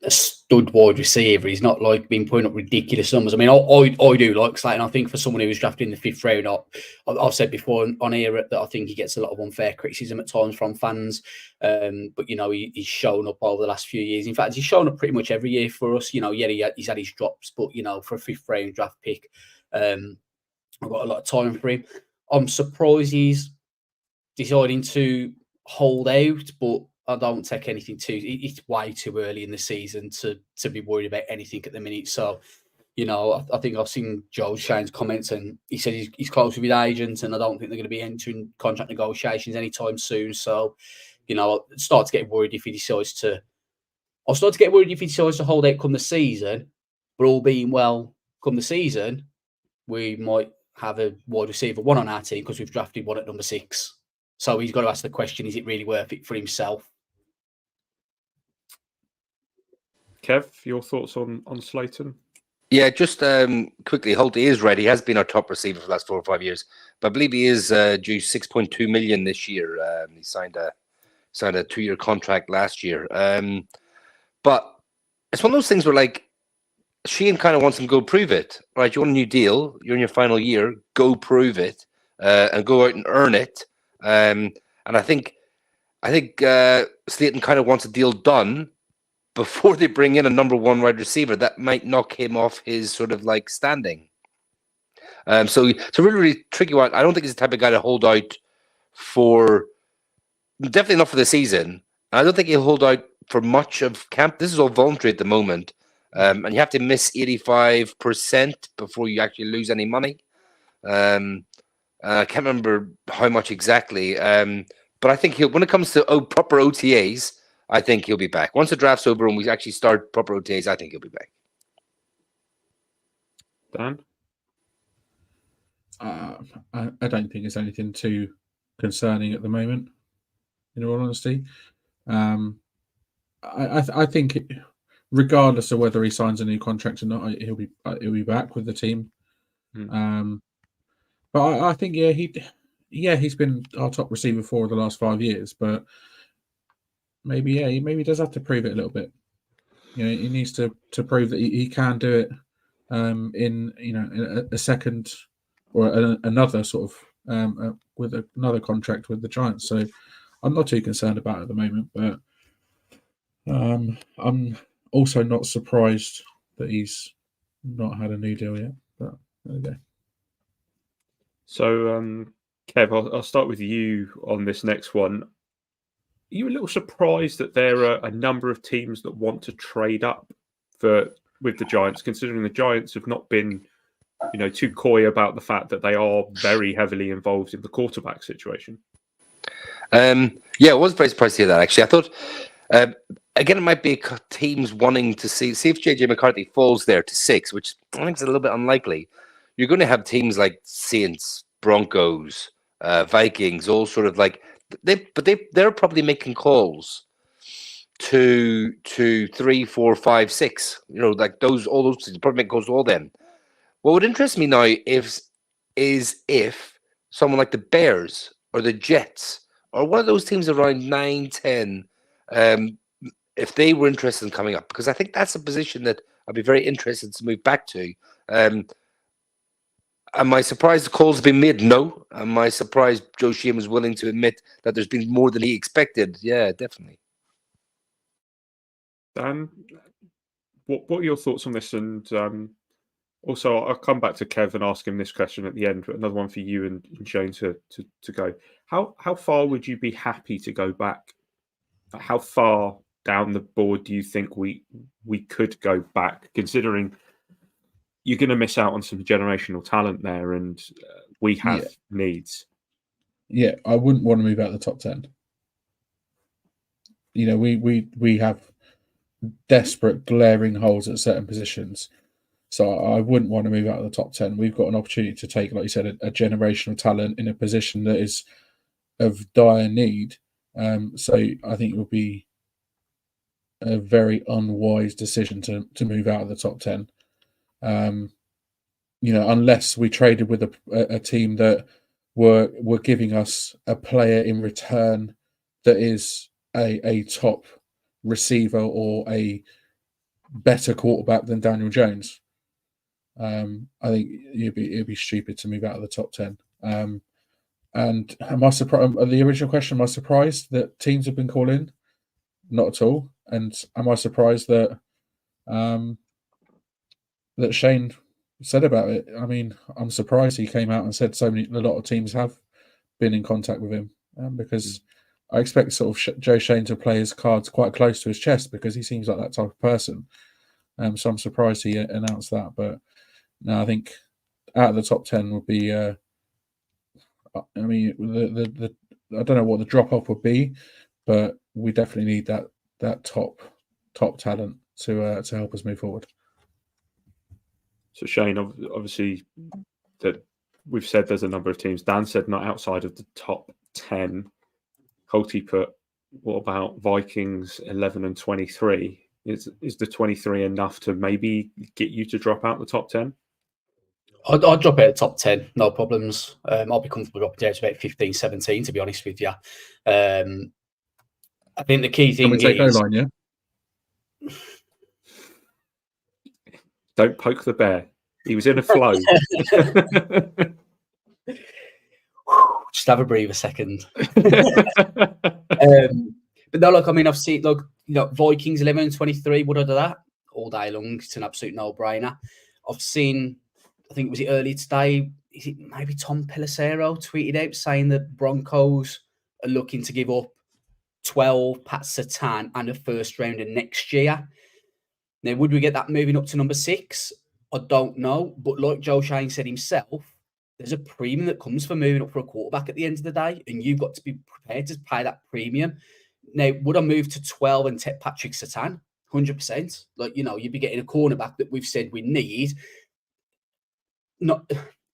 a stud wide receiver. He's not like been putting up ridiculous numbers. I mean, I do like Slayton. I think for someone who was drafted in the 5th round, I've said before on here that I think he gets a lot of unfair criticism at times from fans. But, you know, he's shown up over the last few years. In fact, he's shown up pretty much every year for us. You know, yeah, he's had his drops, but, you know, for a 5th round draft pick, I've got a lot of time for him. I'm surprised he's deciding to hold out, but I don't take anything it's way too early in the season to be worried about anything at the minute. So, I think I've seen Joe Shane's comments, and he said he's close with his agent, and I don't think they're going to be entering contract negotiations anytime soon. So, I'll start to get worried if he decides to. I'll start to get worried if he decides to hold out come the season. But all being well, come the season, we might have a wide receiver one on our team because we've drafted one at number 6. So he's got to ask the question: is it really worth it for himself? Kev, your thoughts on Slayton? Yeah, just quickly, Holt is ready. He has been our top receiver for the last 4 or 5 years, but I believe he is due 6.2 million this year. He signed a 2-year contract last year. But it's one of those things where, like, Sheehan kind of wants him to go prove it. Right, you want a new deal. You're in your final year. Go prove it and go out and earn it. And I think Slayton kind of wants a deal done before they bring in a number 1 wide receiver that might knock him off his sort of like standing. So it's a really, really tricky one. I don't think he's the type of guy to hold out for, definitely not for the season. I don't think he'll hold out for much of camp. This is all voluntary at the moment. And you have to miss 85% before you actually lose any money. I can't remember how much exactly. But I think when it comes to proper OTAs, I think he'll be back. Once the draft's over and we actually start proper OTAs, I think he'll be back. Dan? I don't think it's anything too concerning at the moment, in all honesty. I think regardless of whether he signs a new contract or not, he'll be back with the team. But I think he's been our top receiver for the last 5 years, but maybe he does have to prove it a little bit. He needs to prove that he can do it in a second or another sort of with another contract with the Giants. So I'm not too concerned about it at the moment, but I'm also not surprised that he's not had a new deal yet. But there we go. So, Kev, I'll start with you on this next one. Are you a little surprised that there are a number of teams that want to trade up with the Giants, considering the Giants have not been, too coy about the fact that they are very heavily involved in the quarterback situation? I was very surprised to hear that, actually. I thought, again, it might be teams wanting to see if JJ McCarthy falls there to 6, which I think is a little bit unlikely. You're going to have teams like Saints, Broncos, Vikings, all sort of like they're probably making calls to 3, 4, 5, 6. Like all those teams probably make calls to all them. What would interest me now is if someone like the Bears or the Jets or one of those teams around 9, 10, if they were interested in coming up, because I think that's a position that I'd be very interested to move back to. Am I surprised the call's been made? No. Am I surprised Joe Sheehan was willing to admit that there's been more than he expected? Yeah, definitely. Dan, what are your thoughts on this? And also, I'll come back to Kev and ask him this question at the end, but another one for you and Shane to go. How far would you be happy to go back? How far down the board do you think we could go back, considering you're going to miss out on some generational talent there, and we have needs? Yeah, I wouldn't want to move out of the top 10. We have desperate, glaring holes at certain positions. So I wouldn't want to move out of the top 10. We've got an opportunity to take, like you said, a generational talent in a position that is of dire need. So I think it would be a very unwise decision to move out of the top 10. Unless we traded with a team that were giving us a player in return that is a top receiver or a better quarterback than Daniel Jones. I think it'd be stupid to move out of the top 10. And am I surprised? The original question: am I surprised that teams have been calling? Not at all. And am I surprised that that Shane said about it? I mean, I'm surprised he came out and said a lot of teams have been in contact with him. because I expect sort of Joe Schoen to play his cards quite close to his chest because he seems like that type of person. So I'm surprised he announced that. But no, I think out of the top 10 would be. I mean, the I don't know what the drop off would be, but we definitely need that top talent to help us move forward. So Shane, obviously, that we've said there's a number of teams. Dan said not outside of the top 10. Holty put, what about Vikings 11 and 23? Is the 23 enough to maybe get you to drop out the top 10? I'd drop it at top 10, no problems. I'll be comfortable dropping down to about 15, 17, to be honest with you. I think the key thing Can we take is... O-line, yeah? Don't poke the bear. He was in a flow. Just have a breathe a second. But no, look, I mean, I've seen, look, Vikings 11 and 23, would I do that? All day long. It's an absolute no-brainer. I've seen, I think it was early today, is it maybe Tom Pelissero tweeted out saying that Broncos are looking to give up 12, Pat Surtain, and a first rounder next year. Now, would we get that moving up to number 6? I don't know. But like Joe Schoen said himself, there's a premium that comes for moving up for a quarterback at the end of the day, and you've got to be prepared to pay that premium. Now, would I move to 12 and take Patrick Surtain? 100%. Like, you'd be getting a cornerback that we've said we need. Not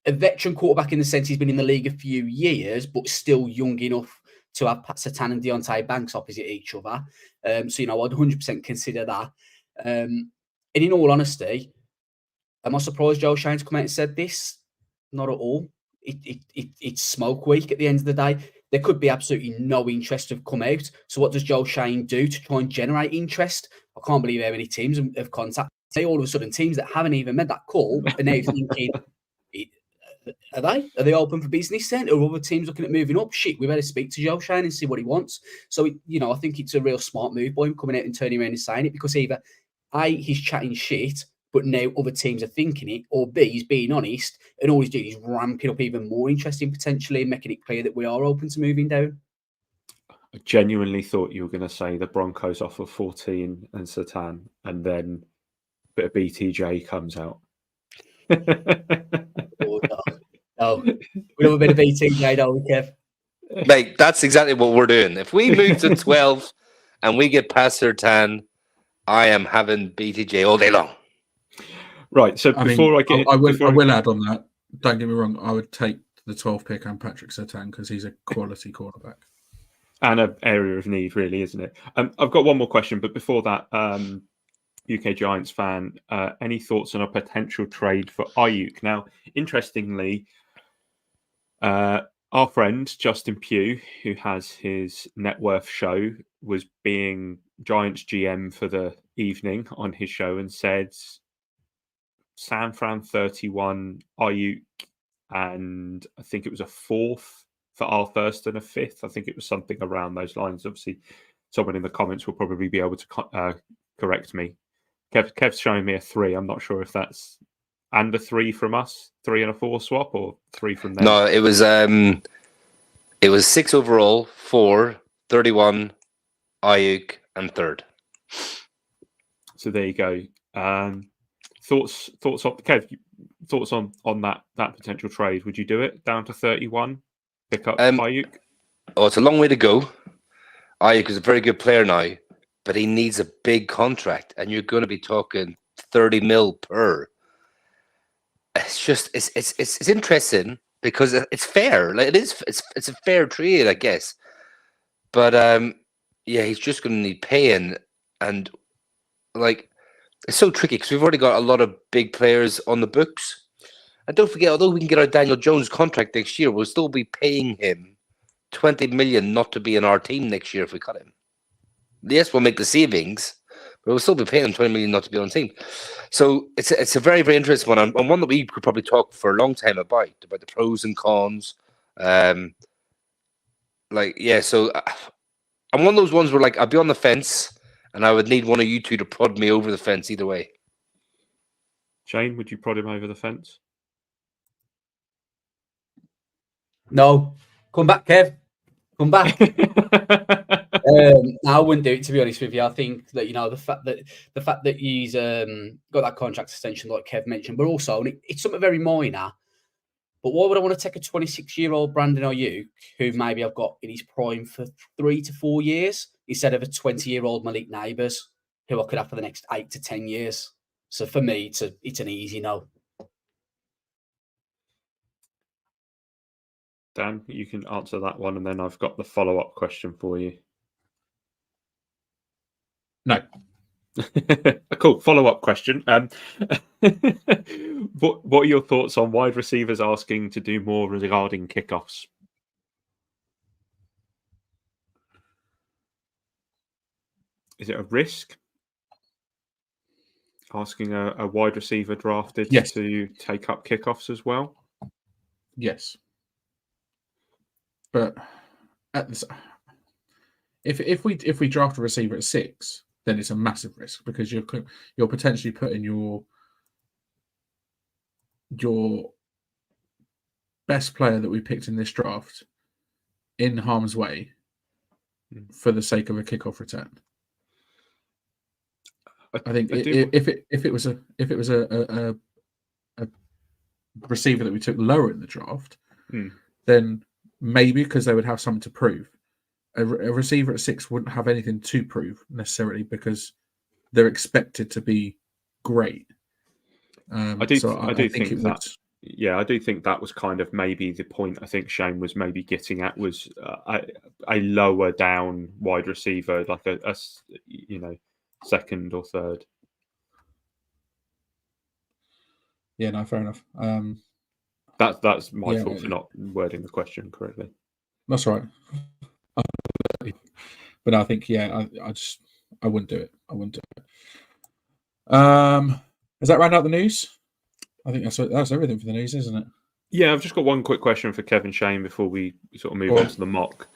a veteran quarterback in the sense he's been in the league a few years, but still young enough to have Pat Surtain and Deontay Banks opposite each other. So, I'd 100% consider that. And in all honesty, am I surprised Joe Schoen's come out and said this? Not at all. It's smoke week at the end of the day. There could be absolutely no interest to have come out. So what does Joe Schoen do to try and generate interest? I can't believe how many teams have contacted me. All of a sudden, teams that haven't even made that call are now thinking, are they open for business then? Or other teams looking at moving up? Shit, we better speak to Joe Schoen and see what he wants. So, I think it's a real smart move by him coming out and turning around and saying it, because either A, he's chatting shit, but now other teams are thinking it, or B, he's being honest, and all he's doing is ramping up even more interest in potentially making it clear that we are open to moving down. I genuinely thought you were going to say the Broncos offer 14 and Surtain, and then a bit of BTJ comes out. No, we love a bit of BTJ, don't we, Kev? Mate, that's exactly what we're doing. If we move to 12 and we get past Surtain, I am having BTJ all day long. Right. So I will add on that. Don't get me wrong. I would take the 12th pick and Patrick Surtain because he's a quality quarterback and an area of need, really, isn't it? I've got one more question, but before that, UK Giants fan, any thoughts on a potential trade for Ayuk? Now, interestingly, our friend Justin Pugh, who has his net worth show, was being Giants GM for the evening on his show and said San Fran 31, Ayuk, and I think it was a 4th for our first and a 5th. I think it was something around those lines. Obviously, someone in the comments will probably be able to correct me. Kev's showing me a 3. I'm not sure if that's and a 3 from us, 3 and a 4 swap, or 3 from them. No, it was 6 overall, 4, 31, Ayuk, and 3rd. So there you go. Thoughts on Kev? Thoughts on that potential trade? Would you do it down to 31? Pick up Ayuk? Oh, it's a long way to go. Ayuk is a very good player now, but he needs a big contract, and you're going to be talking 30 mil per. It's just it's interesting because it's fair. Like it's a fair trade, I guess. But yeah, he's just going to need paying, and like it's so tricky because we've already got a lot of big players on the books. And don't forget, although we can get our Daniel Jones contract next year, we'll still be paying him 20 million not to be in our team next year if we cut him. Yes, we'll make the savings, but we'll still be paying him 20 million not to be on the team. So it's a very, very interesting one, and one that we could probably talk for a long time about the pros and cons. So I'm one of those ones where like I'd be on the fence, and I would need one of you two to prod me over the fence either way. Shane, would you prod him over the fence? No. Come back, Kev. Come back. I wouldn't do it, to be honest with you. I think that the fact that he's got that contract extension, like Kev mentioned, but also it's something very minor. But why would I want to take a 26-year-old Brandon Ayuk, who maybe I've got in his prime for 3 to 4 years, instead of a 20-year-old Malik Nabers, who I could have for the next 8 to 10 years? So for me, it's an easy no. Dan, you can answer that one, and then I've got the follow-up question for you. No. A cool follow-up question. What are your thoughts on wide receivers asking to do more regarding kickoffs? Is it a risk? Asking a wide receiver drafted to take up kickoffs as well? Yes. But if we draft a receiver at 6, then it's a massive risk because you're potentially putting your best player that we picked in this draft in harm's way for the sake of a kickoff return. I think if it was a receiver that we took lower in the draft, then maybe because they would have something to prove. A receiver at 6 wouldn't have anything to prove necessarily because they're expected to be great. I do think that was kind of maybe the point I think Shane was maybe getting at was a lower down wide receiver, like a second or third. Yeah, no, fair enough. That's my fault for not wording the question correctly. That's right. But I think I wouldn't do it. Has that round out the news? I think that's everything for the news, isn't it? Yeah, I've just got one quick question for Kevin Shane before we sort of move on to the mock.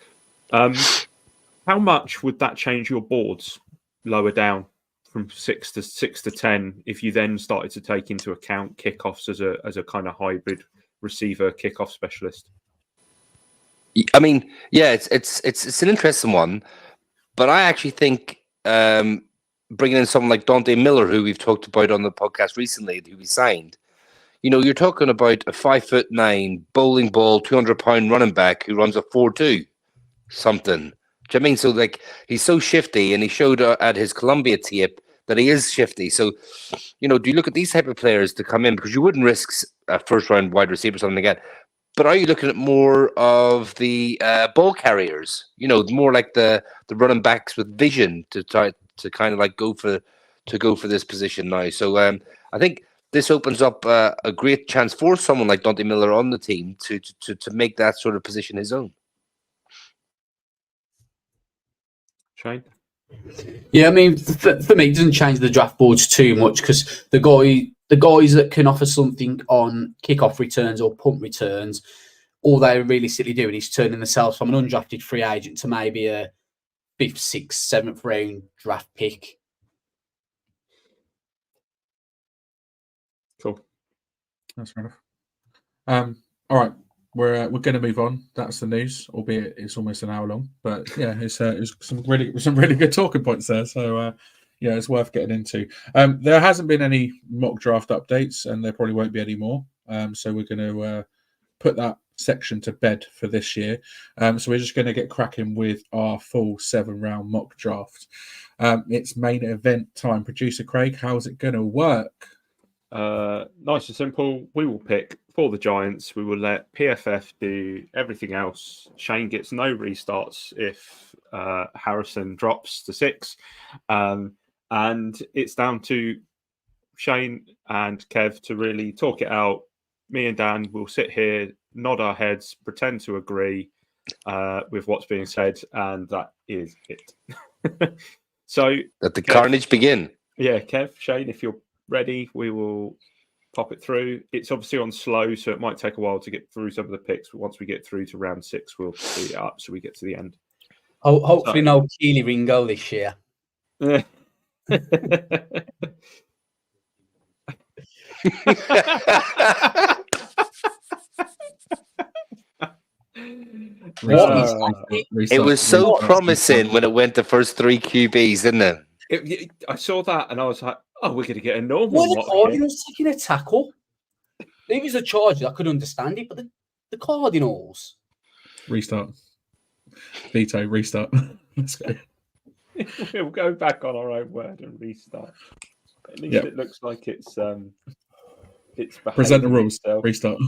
How much would that change your boards lower down from 6 to 10 if you then started to take into account kickoffs as a kind of hybrid receiver kickoff specialist? I mean, yeah, it's an interesting one, but I actually think bringing in someone like Dante Miller, who we've talked about on the podcast recently, who we signed, you're talking about a 5'9" bowling ball, 200-pound running back who runs a 4.2 something. Do you know what I mean? So like he's so shifty, and he showed at his Columbia tape that he is shifty. So, do you look at these type of players to come in because you wouldn't risk a first-round wide receiver or something like that? But are you looking at more of the ball carriers? More like the running backs with vision to try to kind of like go for this position now. So I think this opens up a great chance for someone like Dante Miller on the team to make that sort of position his own. Shane? Yeah, I mean, for me, it doesn't change the draft boards too much because the guys that can offer something on kickoff returns or punt returns, all they're realistically doing is turning themselves from an undrafted free agent to maybe a 5th, 6th, 7th round draft pick. Cool. That's fair enough. All right, we're going to move on. That's the news, albeit it's almost an hour long. But yeah, it's some really good talking points there. So it's worth getting into. There hasn't been any mock draft updates, and there probably won't be any more. So we're going to put that section to bed for this year. So we're just going to get cracking with our full 7-round mock draft. It's main event time. Producer Craig, how's it going to work? Nice and simple. We will pick for the Giants. We will let PFF do everything else. Shane gets no restarts if Harrison drops to 6. And it's down to Shane and Kev to really talk it out. Me and Dan will sit here, nod our heads, pretend to agree with what's being said, and that is it. So let the carnage begin. Yeah, Kev, Shane, if you're ready, we will pop it through. It's obviously on slow, so it might take a while to get through some of the picks. But once we get through to round 6, we'll speed it up so we get to the end. Hopefully, no Keely Ringo this year. It was so promising when it went the first 3 QBs, didn't it? I saw that and I was like, oh, we're going to get a normal Why the mock Cardinals taking a tackle? If it was a Chargers, I could understand it, but the Cardinals. Restart. Veto, restart. Let's go. We'll go back on our own word and restart. At least it looks like it's present the rules. Itself. Restart.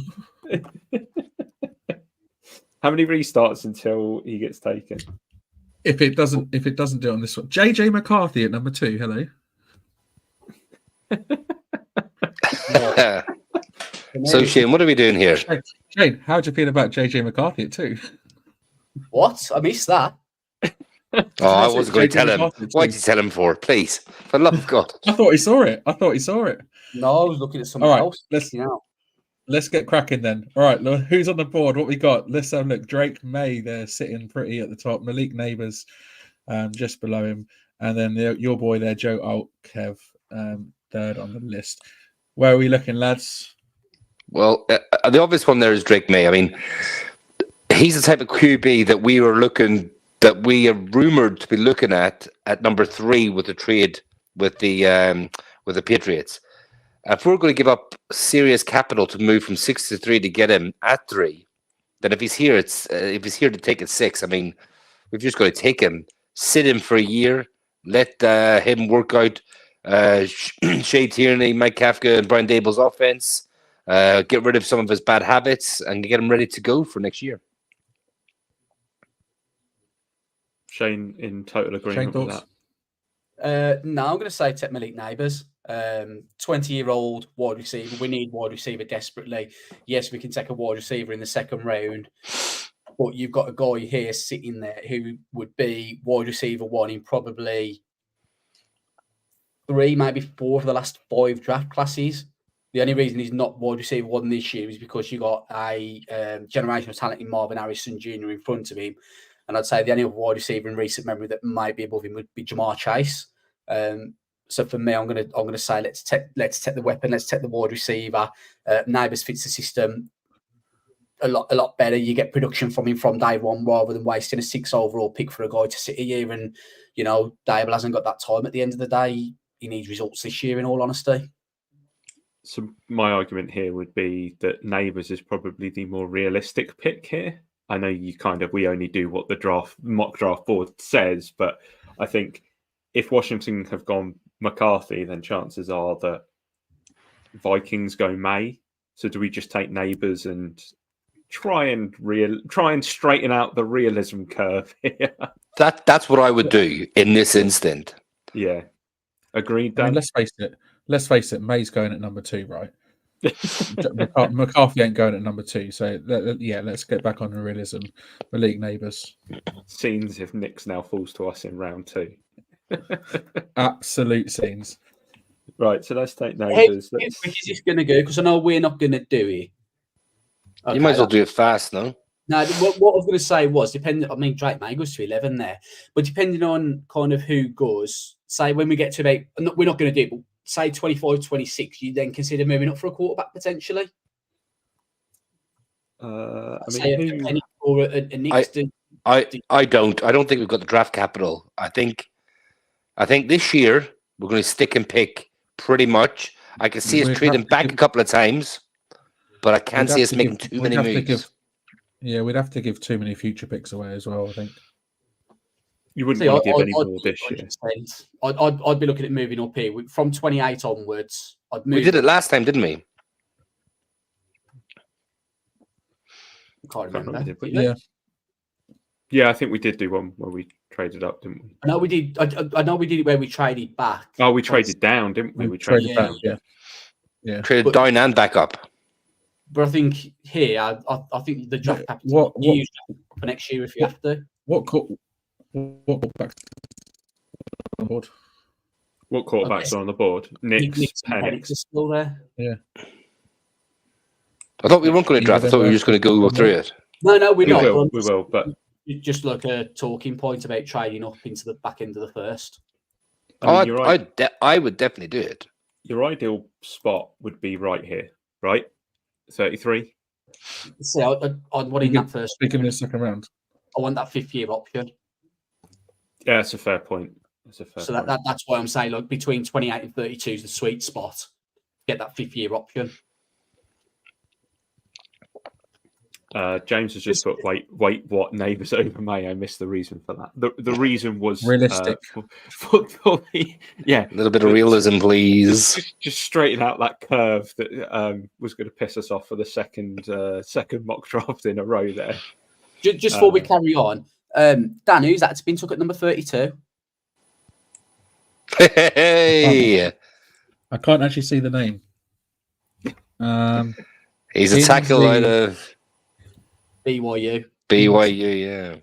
How many restarts until he gets taken? If it doesn't do it on this one, JJ McCarthy at number 2. Hello. So Shane, what are we doing here? Shane, how do you feel about JJ McCarthy at 2? What? I missed that. Oh, I wasn't going to tell him. Why did you tell him for? Please, for the love of God. I thought he saw it. No, I was looking at something else. Let's get cracking then. All right, look, who's on the board? What we got? Let's have a look. Drake May, they're sitting pretty at the top. Malik Nabers, just below him, and then your boy there, Joe Altkev, third on the list. Where are we looking, lads? Well, the obvious one there is Drake May. I mean, he's the type of QB that we are rumored to be looking at number 3 with the trade with the Patriots. If we're going to give up serious capital to move from 6 to 3 to get him at 3, then if he's here to take it 6, I mean, we've just got to take him, sit him for a year, let him work out Shea Tierney, Mike Kafka, and Brian Dable's offense, get rid of some of his bad habits, and get him ready to go for next year. Shane, in total agreement with that. No, I'm going to say take Malik Nabers. 20-year-old wide receiver. We need wide receiver desperately. Yes, we can take a wide receiver in the second round, but you've got a guy here sitting there who would be wide receiver 1 in probably 3, maybe 4 of the last 5 draft classes. The only reason he's not wide receiver 1 this year is because you got a generational talent in Marvin Harrison Jr. in front of him. And I'd say the only other wide receiver in recent memory that might be above him would be Jamar Chase. So for me, I'm gonna say let's take the weapon, let's take the wide receiver. Nabers fits the system a lot better. You get production from him from day one rather than wasting a 6 overall pick for a guy to sit a year. And Dable hasn't got that time at the end of the day. He needs results this year, in all honesty. So my argument here would be that Nabers is probably the more realistic pick here. I know we only do what the mock draft board says, but I think if Washington have gone McCarthy, then chances are that Vikings go May. So do we just take Nabers and try and straighten out the realism curve here? That's what I would do in this instant. Yeah, agreed. Dan? I mean, let's face it. May's going at number 2, right? McCarthy ain't going at number 2, so let's get back on the realism. Malik Nabers. Scenes if Nick's now falls to us in round 2. Absolute scenes. Right, so let's take Nabers. Which is this going to go? Because I know we're not going to do it. Okay, you might as well do it fast, no? No, what I was going to say was, Drake May goes to 11 there, but depending on kind of who goes, say when we get to about, we're not going to do it, but say 25, 26, you then consider moving up for a quarterback potentially? I don't think we've got the draft capital. I think this year we're going to stick and pick pretty much. I can see us trading back a couple of times, but I can't see us making too many moves. We'd have to give too many future picks away as well, I think. You wouldn't want to give any more this year. I'd be looking at moving up here. From 28 onwards, we did it last time, didn't we? I can't remember. Yeah, I think we did do one where we traded up, didn't we? I know we did. I know we did it where we traded back. Oh, we traded down, didn't we? We traded down. Yeah. Traded down and back up. But I think here, I think the draft capital used for next year if you have to. What quarterbacks on the board? What quarterbacks are on the board? Nick's, Penix is still there. Yeah. I thought we weren't going to draft. I thought we were just going to go through it. No, we're not. We will, but just like a talking point about trading up into the back end of the first. I would definitely do it. Your ideal spot would be right here, right? 33. See, I'd want in that first. Speaking in the second round. I want that 5th-year option. Yeah, that's a fair point. So that's why I'm saying, like, between 28 and 32 is the sweet spot. Get that 5th-year option. James has just put, wait, what? Nabers over May? I missed the reason for that. The reason was realistic. For the, yeah, A little bit of realism, please. Just straighten out that curve that was going to piss us off for the second mock draft in a row there. Just before we carry on, Dan, who's that's been took at number 32? Hey, I can't actually see the name. he's a tackle out of BYU. Yeah.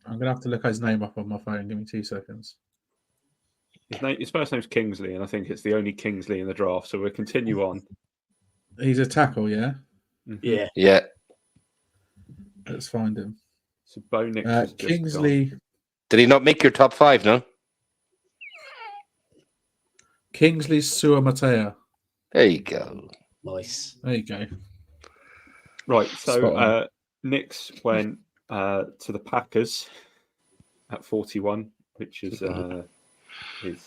I'm gonna have to look his name up on my phone. Give me 2 seconds. His first name's Kingsley, and I think it's the only Kingsley in the draft. So we'll continue on. He's a tackle, yeah. Yeah. Yeah. Let's find him. So Beau Nix has just Kingsley. gone. Did he not make your top 5? No. Kingsley Suamatea. There you go. Nice. There you go. Right, Spot so on. Nix went to the Packers at 41, which is his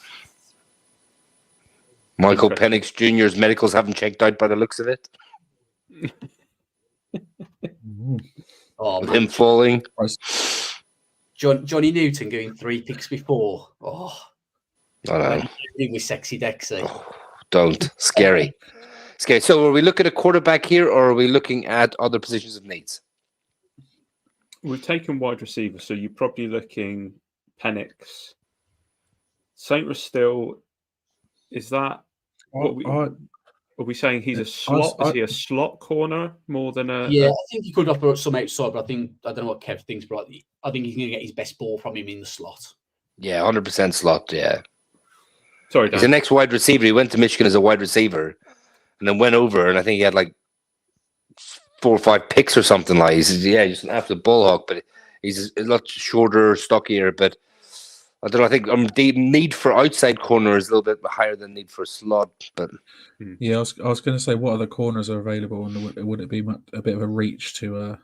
Michael Penix Jr.'s medicals haven't checked out by the looks of it. Oh, With man. him falling. Johnny Newton going 3 picks before. Oh, I know. he was sexy Dexy. Oh, don't. Scary. Scary. So are we looking at a quarterback here, or are we looking at other positions of needs? We've taken wide receiver, so you're probably looking Penix. Saint still, is that are we saying he's a slot? Is he a slot corner more than a? Yeah, I think he could offer some outside, but I don't know what Kev thinks, but I think he's going to get his best ball from him in the slot. Yeah, 100% slot. Yeah. Sorry, Dan. He's the next wide receiver. He went to Michigan as a wide receiver, and then went over, and I think he had like 4 or 5 picks or something like. He's just an absolute ball hawk, but he's a lot shorter, stockier. But I don't know. I think the need for outside corner is a little bit higher than need for slot. But yeah, I was going to say, what other corners are available, and would it be a bit of a reach to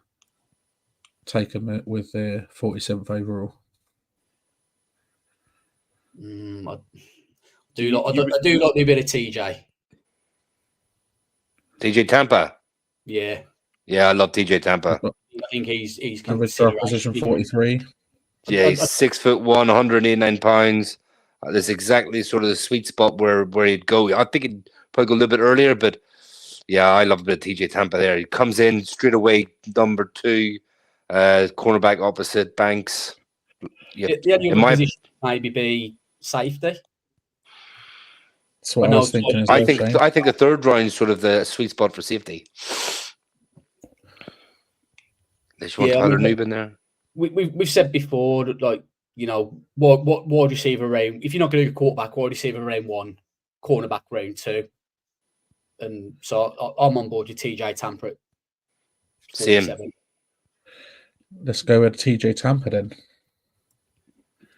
take him with their 47th overall? I do like a bit of TJ. TJ Tampa. Yeah, I love TJ Tampa. I think he's Average draft position 43. Yeah, he's 6'1", 189 pounds. That's exactly sort of the sweet spot where he'd go. I think he'd probably go a little bit earlier, but yeah, I love a bit of TJ Tampa there. He comes in straight away, number 2, cornerback opposite Banks. Yeah, the only other position maybe be safety. That's what I was thinking. As well, I think the 3rd round is sort of the sweet spot for safety. They just want Tyler Noob in there. We've said before that, like, you know, what wide receiver round, if you're not going to do quarterback, wide receiver round 1, cornerback round 2. And so I'm on board with TJ Tampa at 47. Same. Let's go with TJ Tampa then.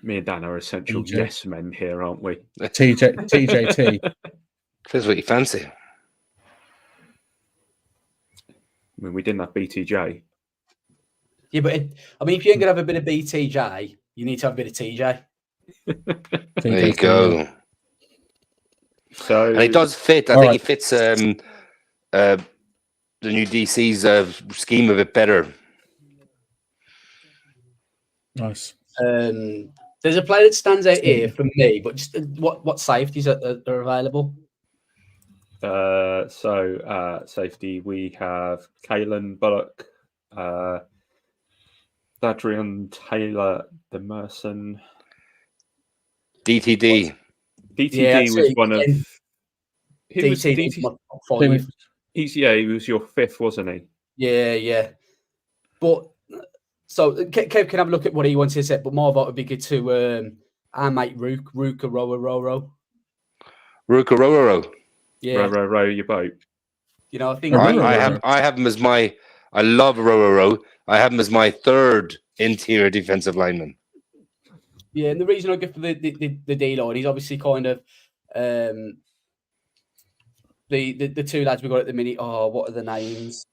Me and Dan are essential yes men here, aren't we? TJT. Depends what you fancy. I mean, we didn't have BTJ. Yeah, but if you ain't going to have a bit of BTJ, you need to have a bit of TJ. There you go. So, and he does fit. I think he fits the new DC's scheme a bit better. Nice. There's a player that stands out here for me, but just what safeties are available? Safety, we have Kalen Bullock, Adrian Taylor, Demerson. DTD. DTD was one of. He was your 5th, wasn't he? Yeah. But so Kev can have a look at what he wants to say, but more vote would be good to our mate Ruke. Orhorhoro. Yeah. Row your boat. You know, I think I have him as my. I love Orhorhoro. I have him as my 3rd interior defensive lineman. Yeah, and the reason I go for the D-line, he's obviously kind of the 2 lads we got at the minute. Oh, what are the names?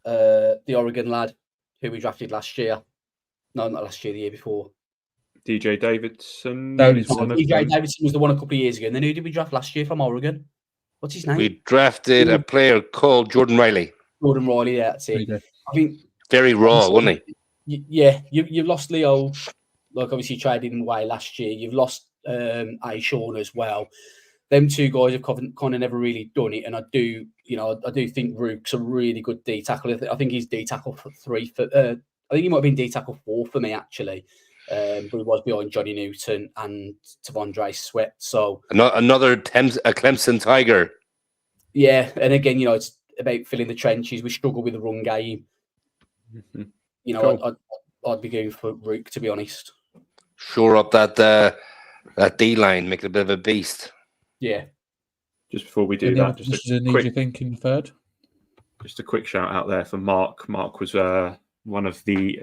The Oregon lad who we drafted last year. No, not last year, the year before. DJ Davidson. Davidson. is one of DJ them. Davidson was the one a couple of years ago. And then who did we draft last year from Oregon? What's his name? We drafted a player called Jordan Riley. Jordan Riley, yeah, that's it. I think Very raw, wasn't he? You've lost Leo. Like, obviously, traded away last year. You've lost Schoen as well. Them two guys have kind of never really done it. And I do think Ruke's a really good D tackle. I think he's D tackle for 3. I think he might have been D tackle 4 for me, actually. But he was behind Johnny Newton and Tavondre Sweat. So another Clemson Tiger. Yeah, and again, it's about filling the trenches. We struggle with the run game. Mm-hmm. Cool. I'd be going for Ruke, to be honest. Shore up that D line, make it a bit of a beast. Yeah. Just before we do Any that, other positions you think in third? Just a quick shout out there for Mark. Mark was one of the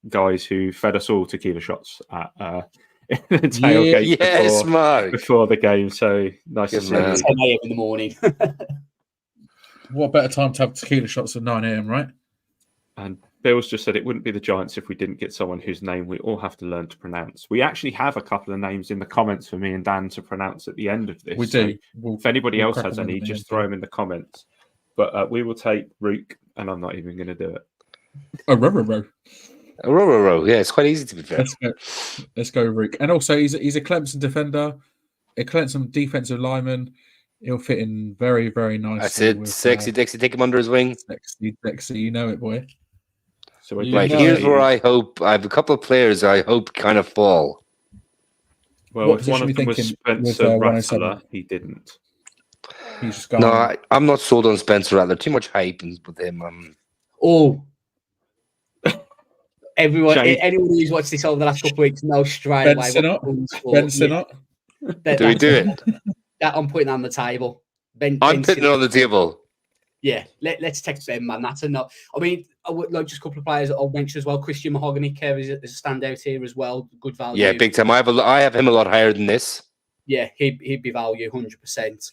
guys who fed us all tequila shots at the tailgate before the game. So nice to see you. 10 a.m. in the morning. What better time to have tequila shots than 9 a.m., right? And Bill's just said it wouldn't be the Giants if we didn't get someone whose name we all have to learn to pronounce. We actually have a couple of names in the comments for me and Dan to pronounce at the end of this. We do. So if anybody else has any, just throw them in the comments. But we will take Ruke, and I'm not even going to do it. Orhorhoro. Orhorhoro. Yeah, it's quite easy to be fair. Let's go Ruke. And also, he's a Clemson defender, a Clemson defensive lineman. He'll fit in very, very nicely. That's it. Sexy Dixie, take him under his wing. Sexy Dixie, you know it, boy. So here's where I hope I have a couple of players I hope kind of fall. Well, if one of them was Spencer Rattler, he didn't. He's just gone. No, I'm not sold on Spencer Rattler. Too much hype with him. Anyone who's watched this over the last couple of weeks knows straight away. Ben Sinnott. Do we do it? That I'm putting on the table. I'm putting it on the table. Yeah, let's text Ben, man. That's enough. I mean, I would like just a couple of players I'll mention as well. Christian Mahogany is a standout here as well. Good value. Yeah, big time. I have him a lot higher than this. Yeah, he'd be value 100%.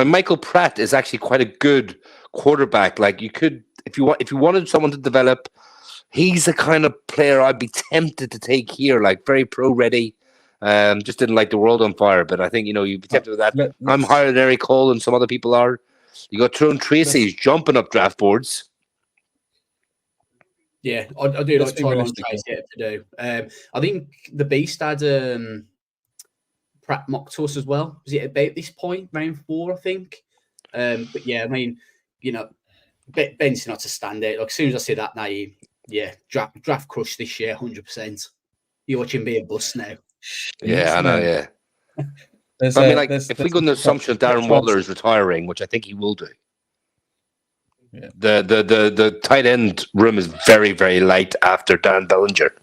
Michael Pratt is actually quite a good quarterback. Like you could, if you wanted someone to develop, he's the kind of player I'd be tempted to take here. Like very pro ready. Just didn't like the world on fire, but I think you'd be tempted with that. I'm higher than Eric Cole and some other people are. You got Tyrone Tracy, he's jumping up draft boards. Yeah, I do like Tyrone Tracy to do. I think the Beast had Pratt mocked to us as well. Was it about this point, round 4, I think? But yeah, I mean, Ben's not a standout. Like as soon as I see that name, yeah, draft crush this year, 100%. You watch him be a bust now. Yeah, I know. Yeah. If we go on the assumption Darren Waller is retiring, which I think he will do, yeah. The tight end room is very, very light after Dan Bellinger.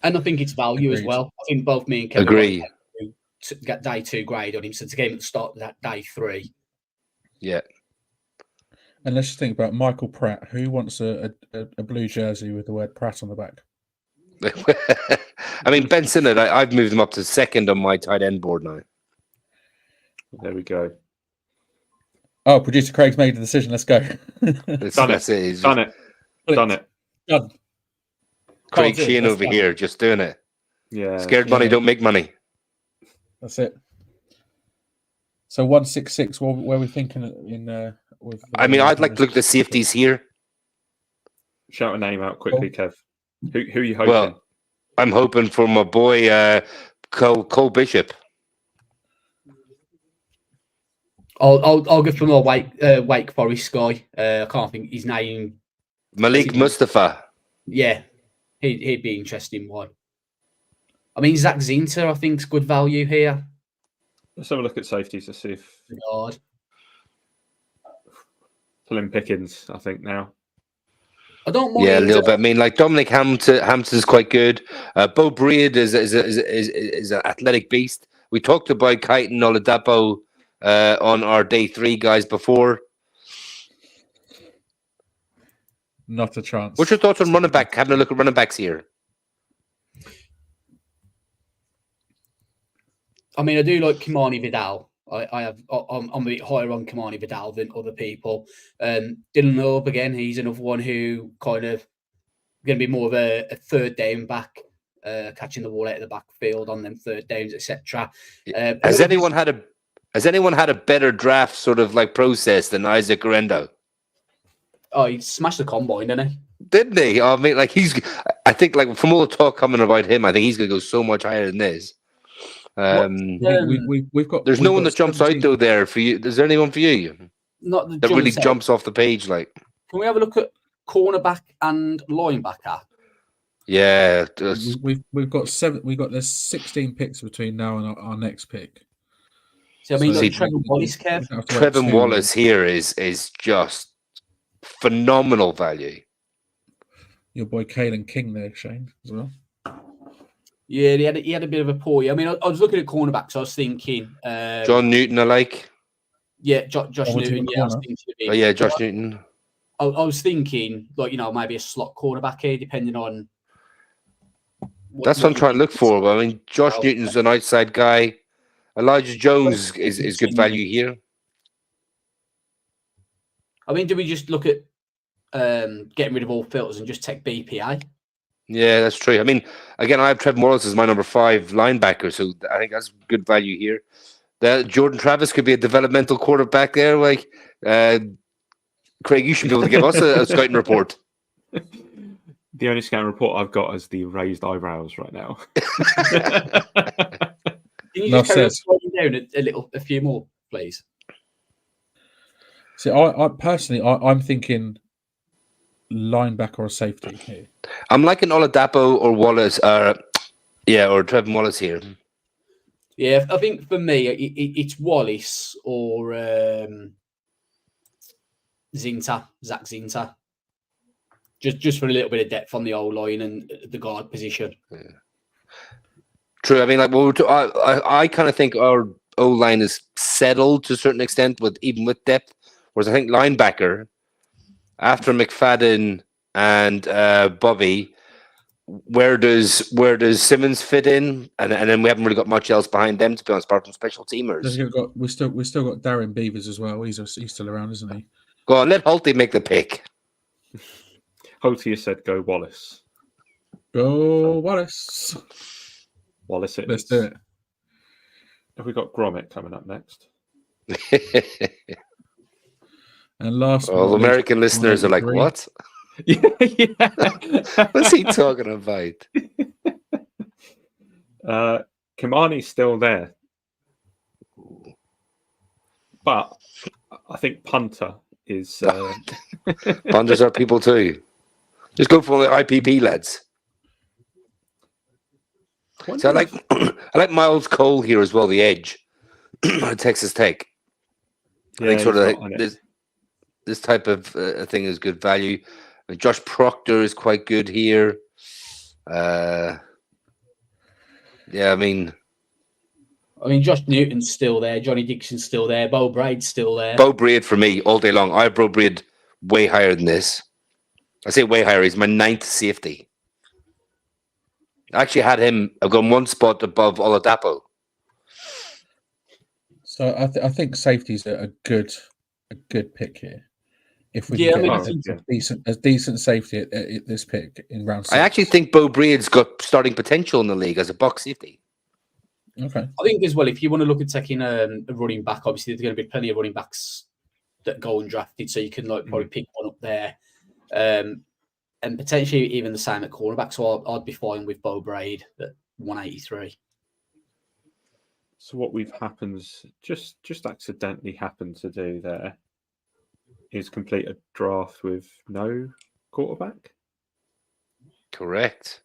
And I think it's value as well. I think both me and Kevin agree. Get day 2 grade on him, so to get him at the start of that day 3. Yeah. And let's just think about Michael Pratt. Who wants a blue jersey with the word Pratt on the back? I mean, Ben Sinnott, I've moved him up to 2nd on my tight end board now. There we go. Oh, producer Craig's made the decision. Let's go. Done it. Craig Sheehan over here, just doing it. Yeah. Scared money don't make money. That's it. So 166. Where are we thinking in? I'd like to look at the safeties here. Shout a name out quickly, Kev. Who are you hoping? Well, I'm hoping for my boy Cole Bishop. I'll go for my Wake Forest guy. I can't think his name. Malik Mustafa. Yeah, he'd be interesting one. I mean, Zach Zinter, I think, is good value here. Let's have a look at safeties to see if. God. Slim Pickens, I think now. I don't mind. Yeah, a little bit. I mean, like Dominic Hampton's quite good. Beau Brade is an athletic beast. We talked about Kite and Oladapo on our day 3 guys before. Not a chance. What's your thoughts on running back? Having a look at running backs here. I mean, I do like Kimani Vidal. I'm a bit higher on Kimani Vidal than other people. Dylan Loeb, again, he's another one who kind of going to be more of a third down back, catching the ball out of the backfield on them third downs, etc. Has anyone had a better draft sort of like process than Isaac Orendo? Oh, he smashed the combine, didn't he? Didn't he? I mean, like I think like from all the talk coming about him, I think he's going to go so much higher than this. We've got. There's no one that jumps out though there for you. Is there anyone for you? Not that really jumps off the page. Like, can we have a look at cornerback and linebacker? Yeah, we've got 7. There's 16 picks between now and our next pick. So I mean, Trevin Wallace, Trevin Wallace here is just phenomenal value. Your boy Kalen King there, Shane, as well. Yeah, he had a bit of a poor year. I mean, I was looking at cornerbacks. So I was thinking John Newton, I like. Yeah, Josh Newton. Yeah, I was thinking, Josh Newton. I was thinking, like, maybe a slot cornerback here, depending on. That's what I'm trying to look for. But, I mean, Josh Newton's an outside guy. Elijah Jones is good value here. I mean, do we just look at getting rid of all filters and just take BPA? Yeah, that's true. I mean, again, I have Trevin Wallace as my number 5 linebacker, so I think that's good value here. Jordan Travis could be a developmental quarterback there. Like, Craig, you should be able to give us a scouting report. The only scouting report I've got is the raised eyebrows right now. Can you just carry down a few more, please? See, I personally, I'm thinking linebacker or safety here. I'm liking Oladapo or Wallace, or Trevin Wallace here. Yeah, I think for me, it's Wallace or Zach Zinter. Just for a little bit of depth on the O line and the guard position. Yeah. True. I mean, like, I kind of think our O line is settled to a certain extent, even with depth. Whereas I think linebacker, after McFadden and Bobby, where does Simmons fit in? And then we haven't really got much else behind them, to be honest, apart from special teamers. We still got Darren Beavers as well. He's still around, isn't he? Go on, let Holty make the pick. Holty has said go Wallace. Go Wallace. Wallace it Let's is. do it. Have we got Gromit coming up next? And last, the American listeners are like, what? Yeah. What's he talking about? Kimani's still there. But I think punter is... Punters are people too. Just go for the IPP lads. So I like Miles Cole here as well, the edge. Texas Tech. I think sort of this type of thing is good value. I mean, Josh Proctor is quite good here. I mean, Josh Newton's still there. Johnny Dixon's still there. Beau Brade's still there. Beau Brade for me all day long. I have Beau Brade way higher than this. I say way higher. He's my 9th safety. I actually had him. I've gone one spot above Oladapo. So I think safety's a good pick here. If we can get a decent safety at this pick in round 6. I actually think Beau Brade's got starting potential in the league as a box safety. Okay. I think as well, if you want to look at taking a running back, obviously there's going to be plenty of running backs that go undrafted, so you can probably pick one up there. And potentially even the same at cornerback. So I'd be fine with Beau Brade at 183. So what we've just accidentally happened to do there is complete a draft with no quarterback. Correct.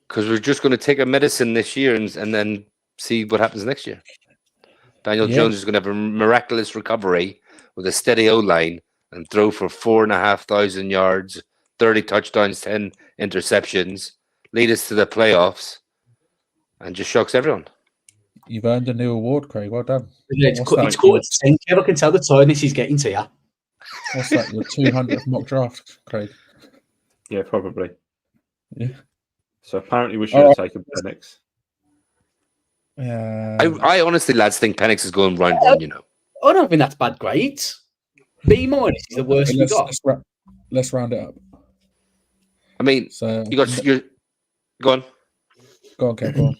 Because we're just going to take a medicine this year and then see what happens next year. Daniel Jones is going to have a miraculous recovery with a steady O-line and throw for 4,500 yards, 30 touchdowns, 10 interceptions, lead us to the playoffs, and just shocks everyone. You've earned a new award, Craig. Well done. Yeah, it's cool. I can tell the tiredness he's getting to you. What's that? Your 200th mock draft, Craig? Yeah, probably. Yeah. So apparently we should have taken Penix. I honestly, lads, think Penix is going round 1, you know. I don't think that's bad grades. B- is the worst we got. Let's round it up. I mean, So you got your go on. Go on, Kev, go on.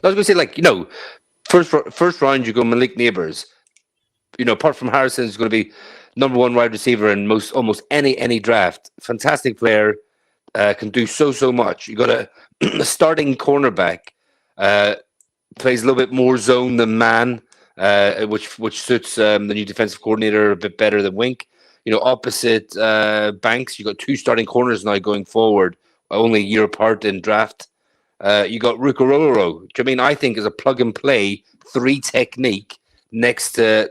I was going to say, like, first round you go Malik Nabers. Apart from Harrison, is going to be number one wide receiver in almost any draft. Fantastic player, can do so much. You got a starting cornerback, plays a little bit more zone than man, which suits the new defensive coordinator a bit better than Wink. Opposite Banks, you got two starting corners now going forward, only a year apart in draft. You got Ruke, which I think is a plug and play 3 technique next to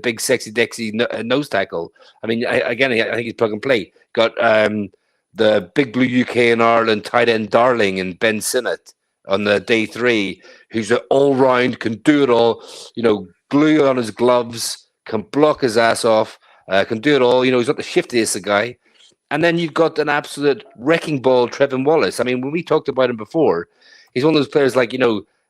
big sexy Dexy nose tackle. I think he's plug and play. Got the big blue UK and Ireland tight end darling and Ben Sinnott on the day 3, who's an all round, can do it all. Glue on his gloves, can block his ass off, can do it all. He's not the shiftiest guy. And then you've got an absolute wrecking ball, Trevin Wallace. When we talked about him before, he's one of those players like,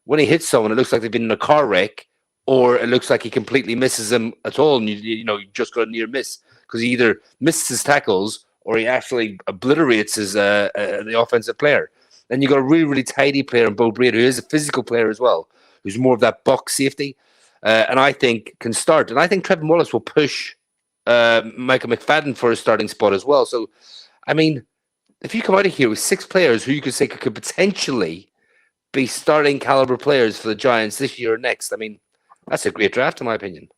when he hits someone, it looks like they've been in a car wreck, or it looks like he completely misses them at all. And you just got a near miss because he either misses his tackles or he actually obliterates the offensive player. Then you got a really, really tidy player in Beau, who is a physical player as well, who's more of that box safety. And I think can start. And I think Trevin Wallace will push Michael McFadden for a starting spot as well. So, if you come out of here with 6 players who you could say could potentially be starting caliber players for the Giants this year or next, that's a great draft in my opinion.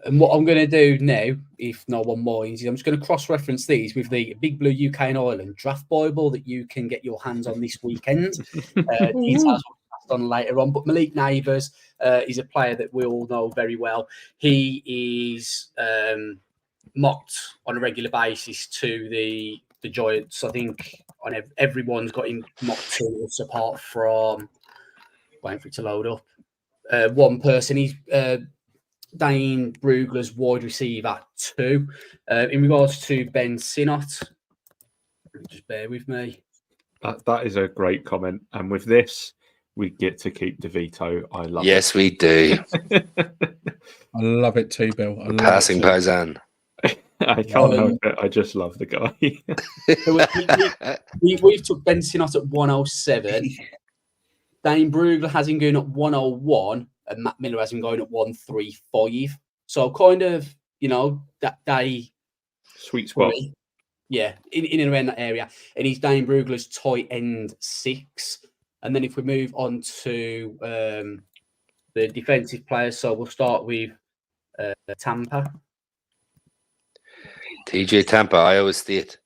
And what I'm going to do now, if no one minds, is I'm just going to cross-reference these with the Big Blue UK and Ireland draft Bible that you can get your hands on this weekend. Details will be passed on later on. But Malik Nabers is a player that we all know very well. He is mocked on a regular basis to the Giants. I think everyone's got him mocked to us apart from waiting for it to load up. One person, he's Dane Brugler's wide receiver 2. In regards to Ben Sinnott, just bear with me. That is a great comment. And with this, we get to keep DeVito. I love it. Yes, we do. I love it too, Bill. Passing Paisan. I can't help it. I just love the guy. We've took Ben Sinnott at 107. Dane Brugler has him going at 101. And Matt Miller has him going at 135. So kind of, that day. Sweet spot. Yeah, in and around that area. And he's Dane Brugler's tight end 6. And then if we move on to the defensive players, so we'll start with Tampa. TJ Tampa, Iowa State.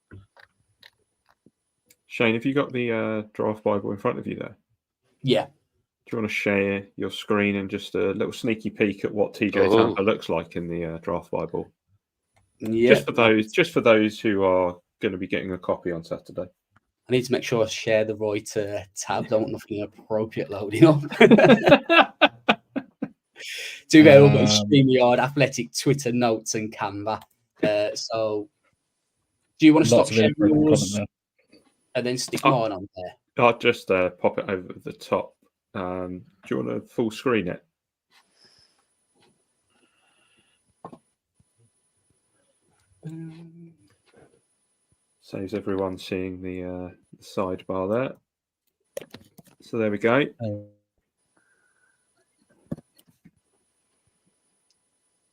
Shane, have you got the draft Bible in front of you there? Yeah. Do you want to share your screen and just a little sneaky peek at what TJ Tampa looks like in the draft Bible? Yeah. Just for those who are going to be getting a copy on Saturday. I need to make sure I share the right tab. I don't want nothing inappropriate loading up. Do get all those StreamYard, Athletic, Twitter, Notes, and Canva. So, do you want to stop sharing yours and then stick mine on there? I'll just pop it over the top. Do you want to full screen it? Saves everyone seeing the sidebar there. So there we go.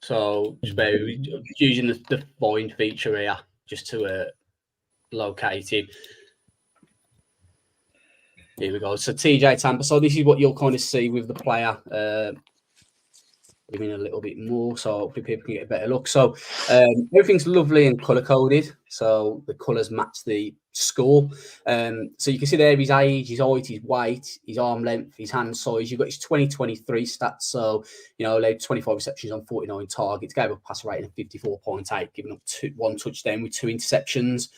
So using the find feature here just to locate him. Here we go. So TJ Tampa. So this is what you'll kind of see with the player. Giving a little bit more so hopefully people can get a better look. So everything's lovely and color coded. So the colors match the score. So you can see there his age, his height, his weight, his arm length, his hand size. You've got his 2023 stats. So, allowed 25 receptions on 49 targets, gave up a pass rating of 54.8, giving up 1 touchdown with 2 interceptions,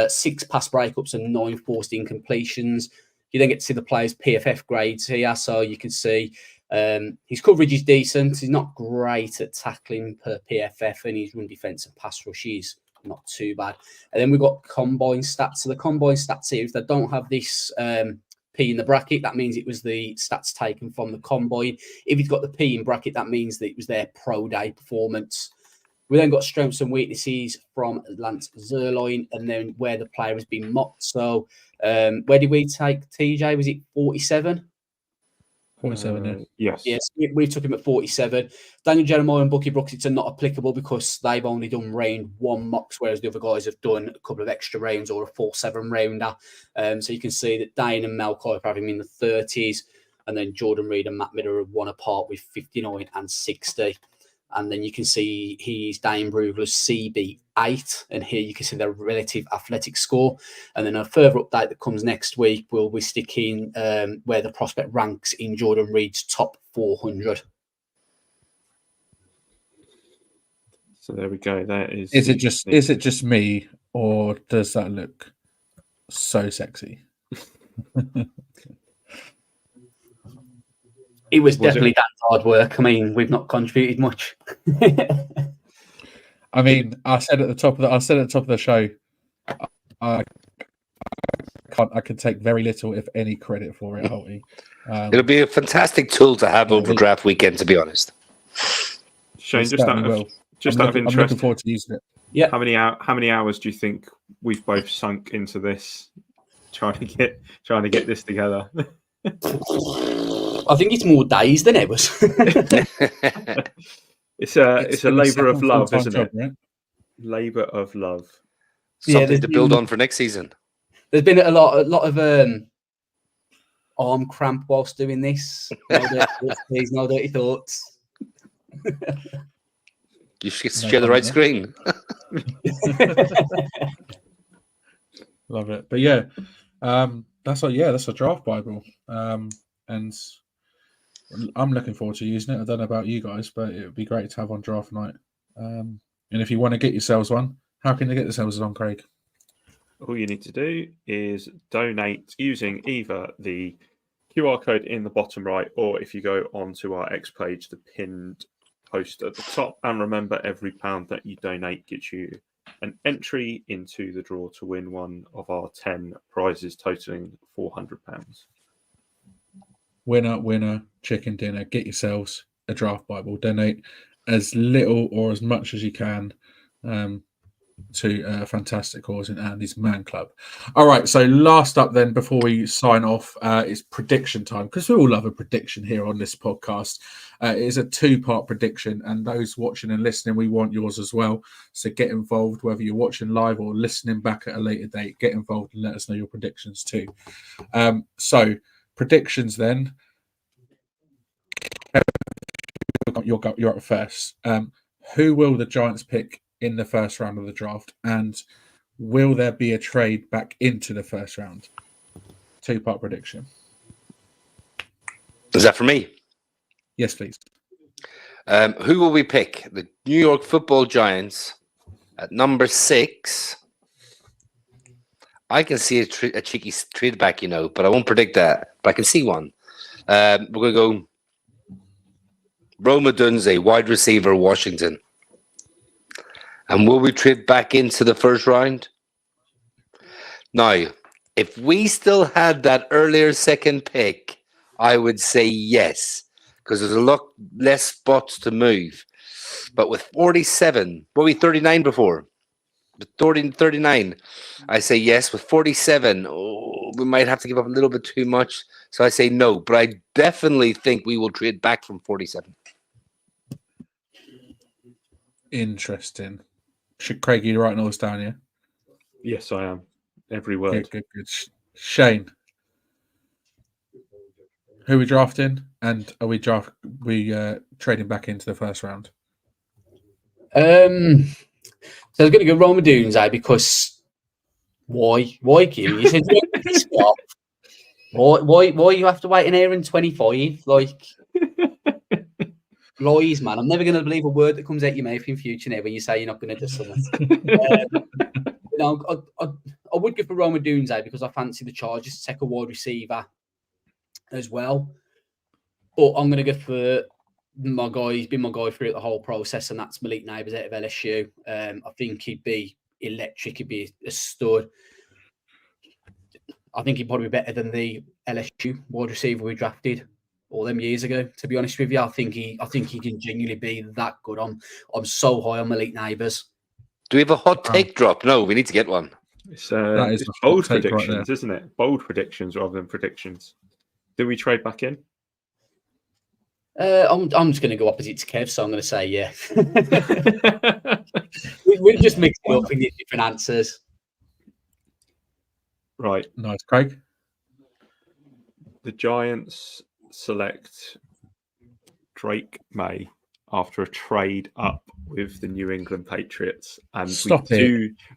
6 pass breakups and 9 forced incompletions. You then get to see the player's PFF grades here. So you can see his coverage is decent. He's not great at tackling per PFF, and his run defense and pass rush is not too bad. And then we've got combine stats. So the combine stats here, if they don't have this P in the bracket, that means it was the stats taken from the combine. If it's got the P in bracket, that means that it was their pro day performance. We then got strengths and weaknesses from Lance Zerline, and then where the player has been mocked. So, where did we take TJ? Was it 47? 47, Yes. Yes, we took him at 47. Daniel Jeremiah and Bucky Brooks are not applicable because they've only done round 1 mocks, whereas the other guys have done a couple of extra rounds or a full 7-rounder. So you can see that Dane and Mel Kiper have him in the 30s, and then Jordan Reed and Matt Miller are 1 apart with 59 and 60. And then you can see he's Dane Brugler's CB8, and here you can see their relative athletic score. And then a further update that comes next week will be sticking where the prospect ranks in Jordan Reed's top 400. So there we go. That is. Is it just me, or does that look so sexy? It was definitely Dan's hard work. I mean, we've not contributed much. I mean, I said at the top of the show, I can take very little, if any, credit for it, Holty. It'll be a fantastic tool to have over draft weekend, to be honest. Shane, just out of interest, I'm looking forward to using it. Yeah. How many hours do you think we've both sunk into this, trying to get this together? I think it's more days than ever. It's a labour of love, isn't it? Right? Labour of love. Something to build on for next season. There's been a lot of arm cramp whilst doing this. No dirty thoughts. You should share the right screen. Love it. But yeah, that's a draft Bible. And I'm looking forward to using it. I don't know about you guys, but it would be great to have on draft night. And if you want to get yourselves one, how can they get themselves on, Craig? All you need to do is donate using either the QR code in the bottom right, or if you go onto our X page, the pinned post at the top. And remember, every £1 that you donate gets you an entry into the draw to win one of our 10 prizes totaling £400. Winner, chicken dinner. Get yourselves a draft Bible. Donate as little or as much as you can to a fantastic cause in Andy's Man Club. All right, so last up then, before we sign off, is prediction time, because we all love a prediction here on this podcast. It is a 2-part prediction, and those watching and listening, we want yours as well. So get involved, whether you're watching live or listening back at a later date. Get involved and let us know your predictions too. So predictions then. You're up first. Who will the Giants pick in the first round of the draft, and will there be a trade back into the first round? 2-part prediction. Is that for me? Yes, please. Who will we pick? The New York Football Giants at number 6. I can see a cheeky trade back, but I won't predict that. But I can see one. We're going to go Rome Odunze, wide receiver, Washington. And will we trade back into the first round? Now, if we still had that earlier second pick, I would say yes, because there's a lot less spots to move. But with 47, were we 39 before? With 39, I say yes. With 47, we might have to give up a little bit too much. So I say no, but I definitely think we will trade back from 47. Interesting. Should Craig, you writing all this down, yeah? Yes, I am. Every word. Good. Shane, who are we drafting, and are we trading back into the first round? So I was going to go Rome Odunze because why, Kim? You said why you have to wait an hour and 25? Like, lies, man. I'm never going to believe a word that comes out your mouth in future now when you say you're not going to do something. I would go for Rome Odunze because I fancy the Chargers to take a wide receiver as well. But I'm going to go for my guy. He's been my guy throughout the whole process, and that's Malik Nabers out of LSU. I think he'd be electric. He'd be a stud. I think he'd probably be better than the LSU wide receiver we drafted. all them years ago. To be honest with you, I think he can genuinely be that good. I'm so high on Malik Nabers. Do we have a hot take drop? No, we need to get one. It's is a bold hot take right predictions, isn't it? Bold predictions rather than predictions. Do we trade back in? I'm just going to go opposite to Kev, so I'm going to say yeah. we just mix it up and get different answers. Right. Nice, Craig. The Giants select Drake May after a trade up with the New England Patriots, and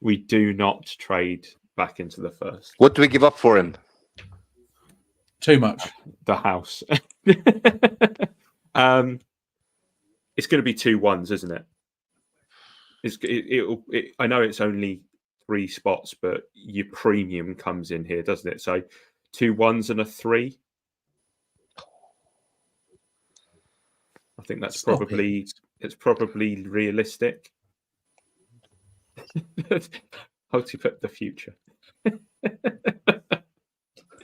we do not trade back into the first. What do we give up for him? Too much. The house. It's going to be 2-1s, isn't it? I know it's only 3 spots, but your premium comes in here, doesn't it? So 2-1s and a 3. I think that's probably realistic. How to put the future?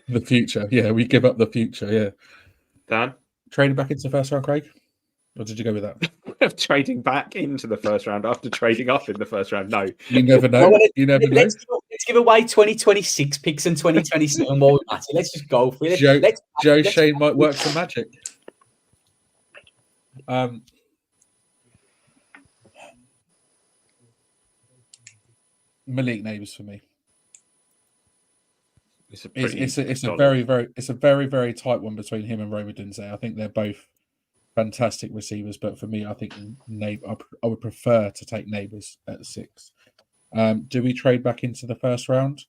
The future, yeah. We give up the future, yeah. Dan, trading back into the first round, Craig, or did you go with that? Trading back into the first round after trading up in the first round? No, you never know. You never know. Let's give away 2026 picks and 2027 while we're at it. Let's just go for it. Joe Schoen might work some magic. Malik Nabers for me. It's a very very tight one between him and Roma Dunze. I think they're both fantastic receivers, but for me, I think I would prefer to take Nabers at 6. Do we trade back into the first round?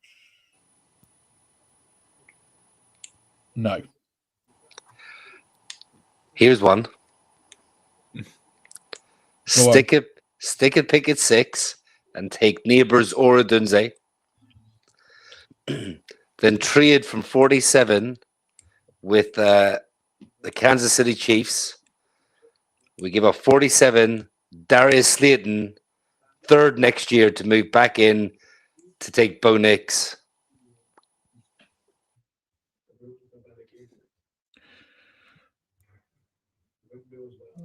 No. Here's one. Stick it, pick at 6, and take Nabers or Dunze. Then trade from 47 with the Kansas City Chiefs. We give up 47, Darius Slayton, 3rd next year to move back in to take Beau Nix.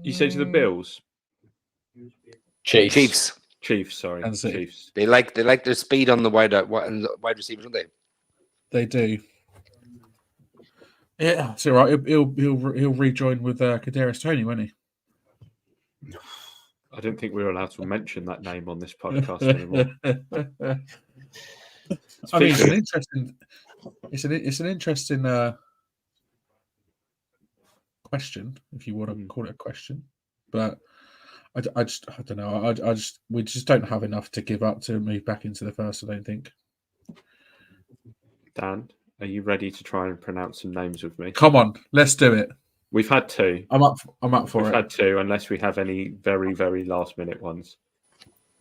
You say to the Bills? Chiefs. Sorry. Chiefs. They like their speed on the wide receivers, don't they? They do. Yeah, it's all right. He'll rejoin with Kadarius Toney, won't he? I don't think we're allowed to mention that name on this podcast anymore. I mean, it's an interesting question, if you want to call it a question, but I don't know. We just don't have enough to give up to move back into the first. I don't think. Dan, are you ready to try and pronounce some names with me? Come on, let's do it. We've had 2. I'm up for it. We've had 2, unless we have any very, very last minute ones.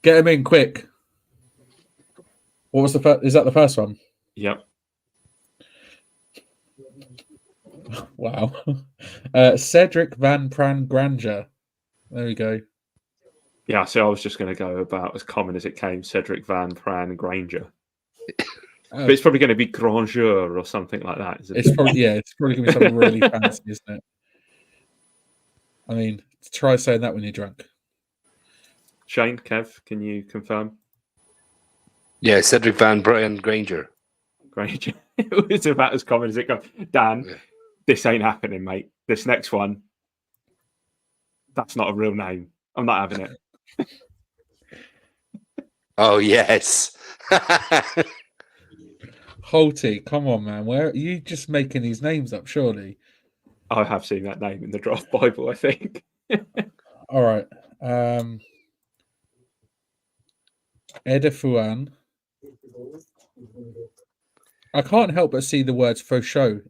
Get them in quick. What was the first? Is that the first one? Yep. Wow. Cedric Van Pran Granger. There we go. Yeah, so I was just going to go about as common as it came, Cedric Van Pran Granger. But it's probably going to be Granger or something like that, isn't it? It's probably going to be something really fancy, isn't it? I mean, try saying that when you're drunk. Shane, Kev, can you confirm? Yeah, Cedric Van Brian Granger. It's about as common as it goes. Dan, This ain't happening, mate. This next one, that's not a real name. I'm not having it. Oh, yes. Holty, come on, man. Where are you just making these names up, surely? I have seen that name in the draft Bible, I think. All right. Edefuan. I can't help but see the words faux show,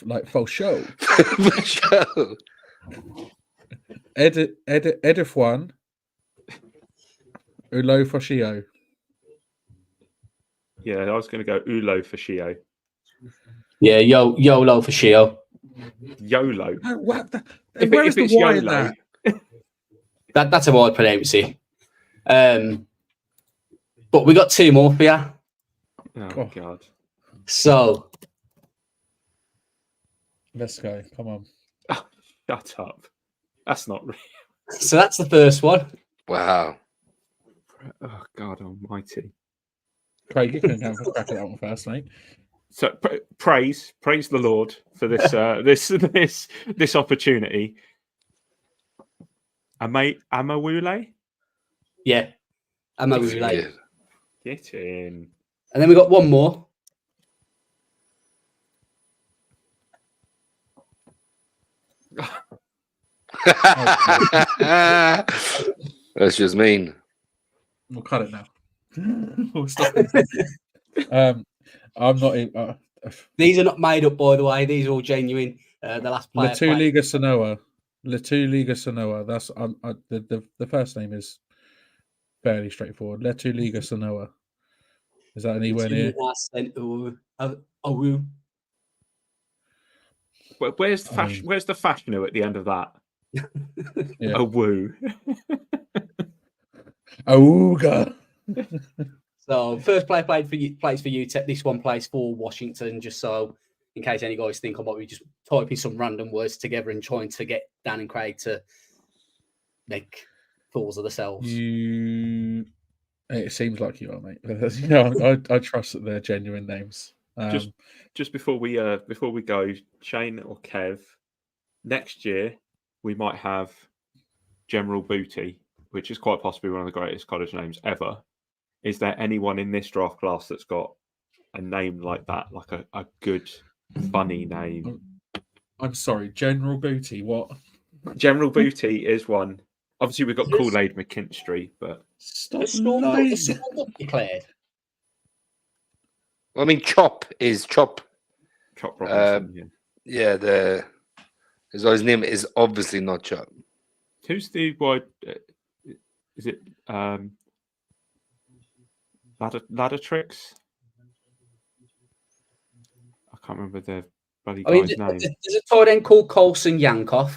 like faux show. For sure. Edefuan. Ulo Foshio. Yeah, I was going to go Ulo for Shio. Yeah, YOLO for Shio. YOLO. What the, If it's Y YOLO. in That's how I pronounce it. But we got two more for you. Oh, God. So let's go. Come on. Oh, Shut up. That's not real. So that's the first one. Wow. Oh, God almighty. Craig, you can have a crack at that one first, mate. So praise the Lord for this this opportunity. Amawule? Yeah. Amawule. Yeah. Get in. And then we got one more. That's just mean. We'll cut it now. We'll stop it. I'm not. These are not made up, by the way. These are all genuine. The last player. Letuliga Sanoa. Letuliga Sanoa. That's the first name is fairly straightforward. Letuliga Sanoa. Is that anywhere near? Where's the fashion? Where's the fashion at the end of that? Yeah. A woo. Auga. So first player plays for UTEP. This one plays for Washington. Just so, in case any guys think I might be just typing some random words together and trying to get Dan and Craig to make fools of themselves. It seems like you are, mate. You know, I trust that they're genuine names. Just before we go, Shane or Kev, next year we might have General Booty, which is quite possibly one of the greatest college names ever. Is there anyone in this draft class that's got a name like that, like a good, funny name? I'm sorry, General Booty. What? General Booty is one. Obviously, we've got Kool-Aid McKinstry, but Stop lying. Declared. Well, I mean, Chop is Chop. Chop Robinson. Yeah, his name is obviously not Chop. Who's the wide? Is it Ladder Tricks? I can't remember the bloody guy's name. There's a tight end called Colson Yankoff.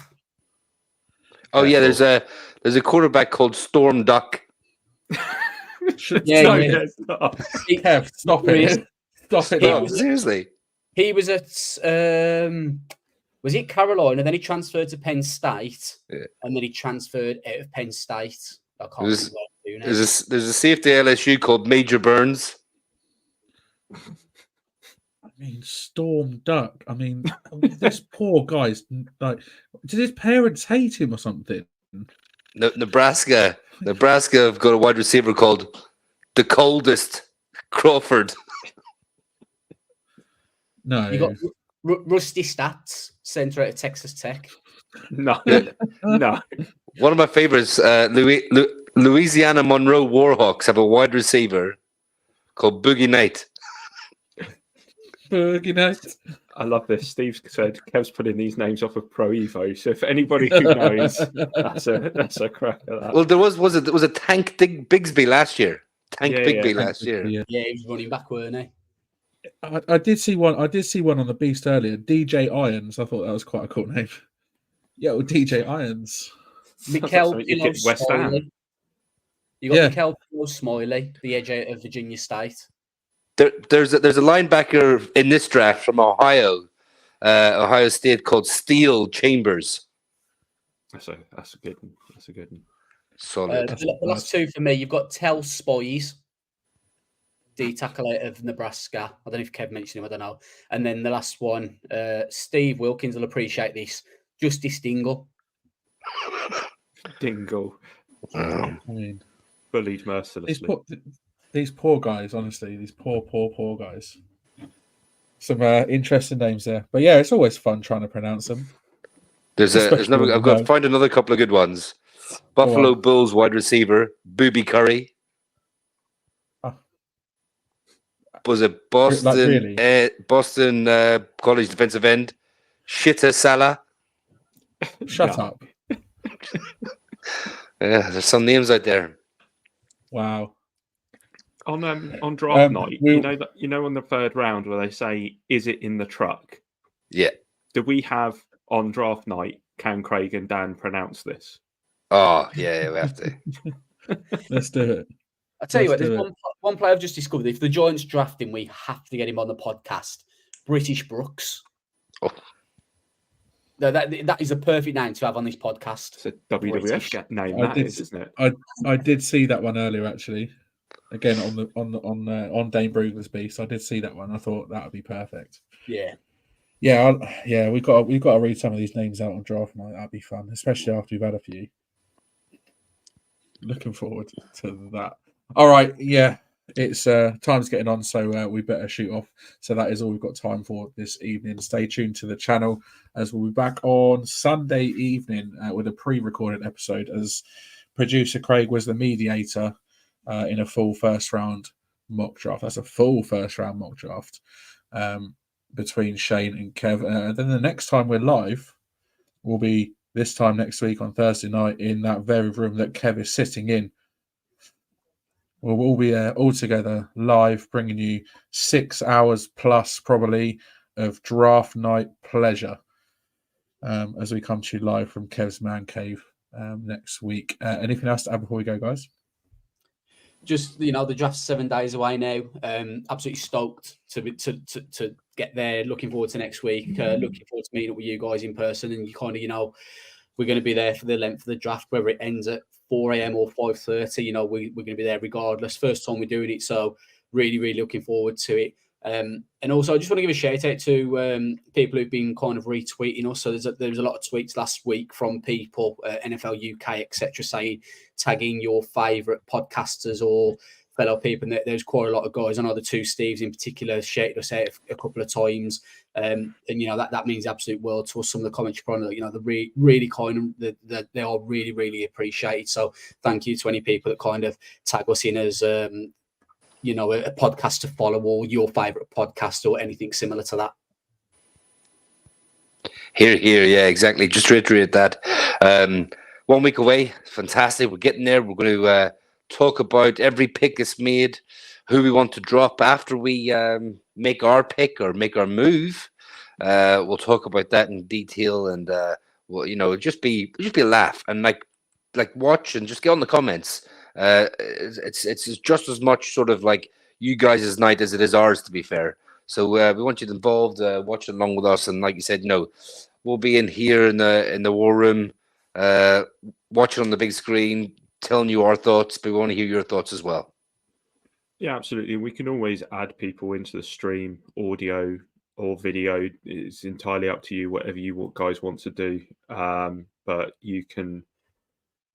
Oh yeah, there's a quarterback called Storm Duck. Stop it. Stop it. No, seriously. He was at was it Carolina? Then he transferred to Penn State, and then he transferred out of Penn State. I can't remember what I'm doing. There's a safety LSU called Major Burns. I mean, Storm Duck. I mean, this poor guy's like. Did his parents hate him or something? No, Nebraska have got a wide receiver called the Coldest Crawford. No, you got Rusty Stats, center out of Texas Tech. No. One of my favorites, Louisiana Monroe Warhawks have a wide receiver called Boogie Knight. Boogie Knight. I love this. Steve said Kev's putting these names off of Pro Evo. So if anybody who knows, that's a crack at that. Well, there was a Tank Bigsby last year. Bigsby last year. Yeah, he was running back, weren't he? I did see one. I did see one on the Beast earlier. DJ Irons. I thought that was quite a cool name. Yeah, well, DJ Irons. Mikel West Ham. You got Mikel Smiley, the edge out of Virginia State. There's a linebacker in this draft from Ohio State called Steele Chambers. That's a good one. That's a good one. Solid. The last two for me, you've got Tell Spies, D tackle out of Nebraska. I don't know if Kev mentioned him, I don't know. And then the last one, Steve Wilkins will appreciate this. Justice Dingle. Dingle. I mean, bullied mercilessly. These poor guys, honestly, these poor guys. Some interesting names there, but yeah, it's always fun trying to pronounce them. There's another. I've got to find another couple of good ones. Buffalo Bulls wide receiver Booby Curry. Was it Boston? Boston College defensive end Shitta Salah. Shut up. Yeah, there's some names out there. Wow. On draft night, you know on the third round where they say, "Is it in the truck?" Yeah. Do we have on draft night? Can Craig and Dan pronounce this? Oh yeah, we have to. Let's do it. I tell you what, there's one player I've just discovered. If the Giants draft him, we have to get him on the podcast. British Brooks. Oh. No, that is a perfect name to have on this podcast. It's a WWF name, isn't it? I did see that one earlier, actually. Again, on Dane Brugler's piece, I did see that one. I thought that would be perfect. Yeah. We've got to read some of these names out on draft night. That'd be fun, especially after we've had a few. Looking forward to that. All right, yeah, it's time's getting on, so we better shoot off. So that is all we've got time for this evening. Stay tuned to the channel as we'll be back on Sunday evening with a pre-recorded episode, as producer Craig was the mediator in a full first round mock draft. That's a full first round mock draft between Shane and Kev. Then the next time we're live will be this time next week on Thursday night in that very room that Kev is sitting in. We'll all be all together live, bringing you 6 hours plus probably of draft night pleasure as we come to you live from Kev's Man Cave next week. Anything else to add before we go, guys? Just, the draft's 7 days away now. Absolutely stoked to get there. Looking forward to next week. Looking forward to meeting up with you guys in person. And you kind of, we're going to be there for the length of the draft, whether it ends at 4 a.m. or 5:30. We're going to be there regardless. First time we're doing it, so really, really looking forward to it. And also, I just want to give a shout out to people who've been kind of retweeting us. So there's a lot of tweets last week from people, NFL UK, etc., saying, tagging your favourite podcasters or fellow people. And there's quite a lot of guys. I know the two Steves in particular shouted us out a couple of times. And that means the absolute world to us. Some of the comments you put on, they're really kind of, they are really, really appreciated. So thank you to any people that kind of tag us in as a podcast to follow, or your favorite podcast, or anything similar to that. Here, yeah, exactly. Just to reiterate that, 1 week away, fantastic. We're getting there. We're going to talk about every pick is made, who we want to drop after we make our pick or make our move. We'll talk about that in detail, and it'll just be a laugh, and like watch and just get on the comments. It's just as much sort of like you guys' night as it is ours, to be fair. So we want you involved, watching along with us, and like you said, we'll be in here in the war room, watching on the big screen, telling you our thoughts, but we want to hear your thoughts as well. Yeah, absolutely. We can always add people into the stream, audio or video. It's entirely up to you, whatever you guys want to do. But you can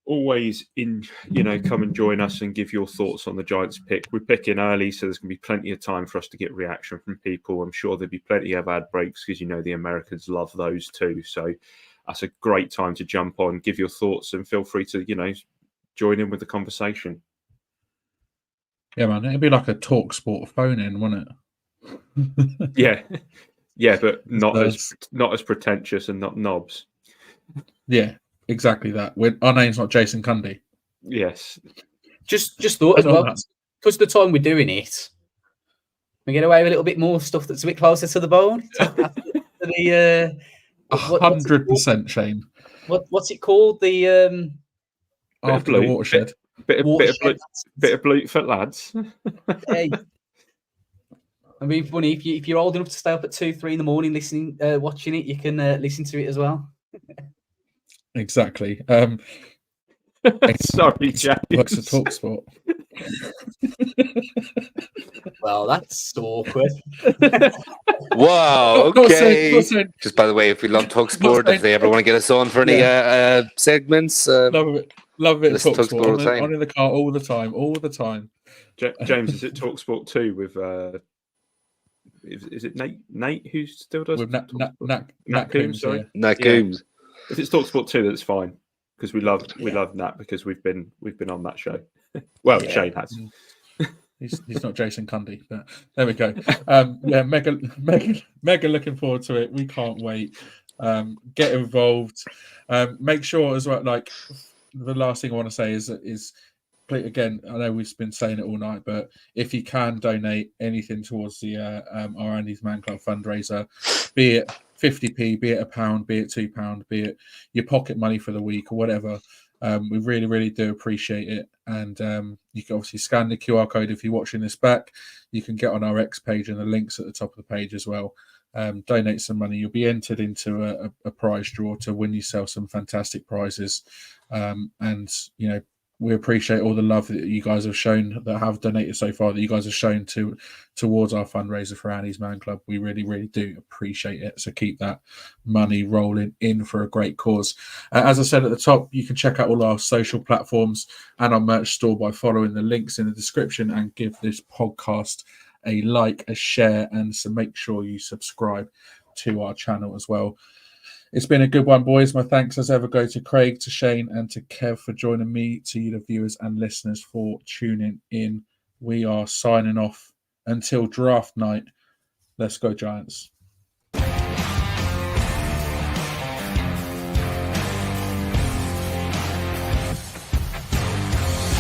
always come and join us and give your thoughts on the Giants pick. We're picking early, so there's going to be plenty of time for us to get reaction from people. I'm sure there'll be plenty of ad breaks because the Americans love those too. So that's a great time to jump on, give your thoughts, and feel free to join in with the conversation. Yeah, man, it'd be like a talk sport phone in, wouldn't it? yeah, but not as pretentious and not knobs. Yeah. Exactly that. Our name's not Jason Cundy. Yes. Just thought as well, because the time we're doing it, we get away with a little bit more stuff that's a bit closer to the bone. 100%, Shane. What's it called? The after the watershed. Bit of Blutefoot lads. Hey. I mean, funny if you're old enough to stay up at 2-3 in the morning listening, watching it, you can listen to it as well. Exactly. Sorry, James. Works a talk sport. Well, that's awkward. Wow. Okay. Just by the way, if we love talk sport, if they ever want to get us on for any segments, love it. Talk sport. On in the car all the time. James, is it talk sport too with? Is it Nate who still does? With Nat Coombs, sorry. Yeah. Nat Coombs. If it's TalkSport 2, that's fine because we love Nat because we've been on that show. Well, yeah. Shane has. He's not Jason Cundy, but there we go. Mega looking forward to it. We can't wait. Get involved. Make sure as well. Like the last thing I want to say is again, I know we've been saying it all night, but if you can donate anything towards the our Andy's Man Club fundraiser, be it 50p, be it £1, be it £2, be it your pocket money for the week or whatever, we really, really do appreciate it. And you can obviously scan the QR code if you're watching this back. You can get on our X page and the links at the top of the page as well. donate some money. You'll be entered into a prize draw to win yourself some fantastic prizes. And, you know, we appreciate all the love that you guys have shown, that have donated so far, that you guys have shown towards our fundraiser for Annie's Man Club. We really, really do appreciate it. So keep that money rolling in for a great cause. As I said at the top, you can check out all our social platforms and our merch store by following the links in the description, and give this podcast a like, a share, and so make sure you subscribe to our channel as well. It's been a good one, boys. My thanks as ever go to Craig, to Shane, and to Kev for joining me, to you, the viewers and listeners, for tuning in. We are signing off until draft night. Let's go, Giants.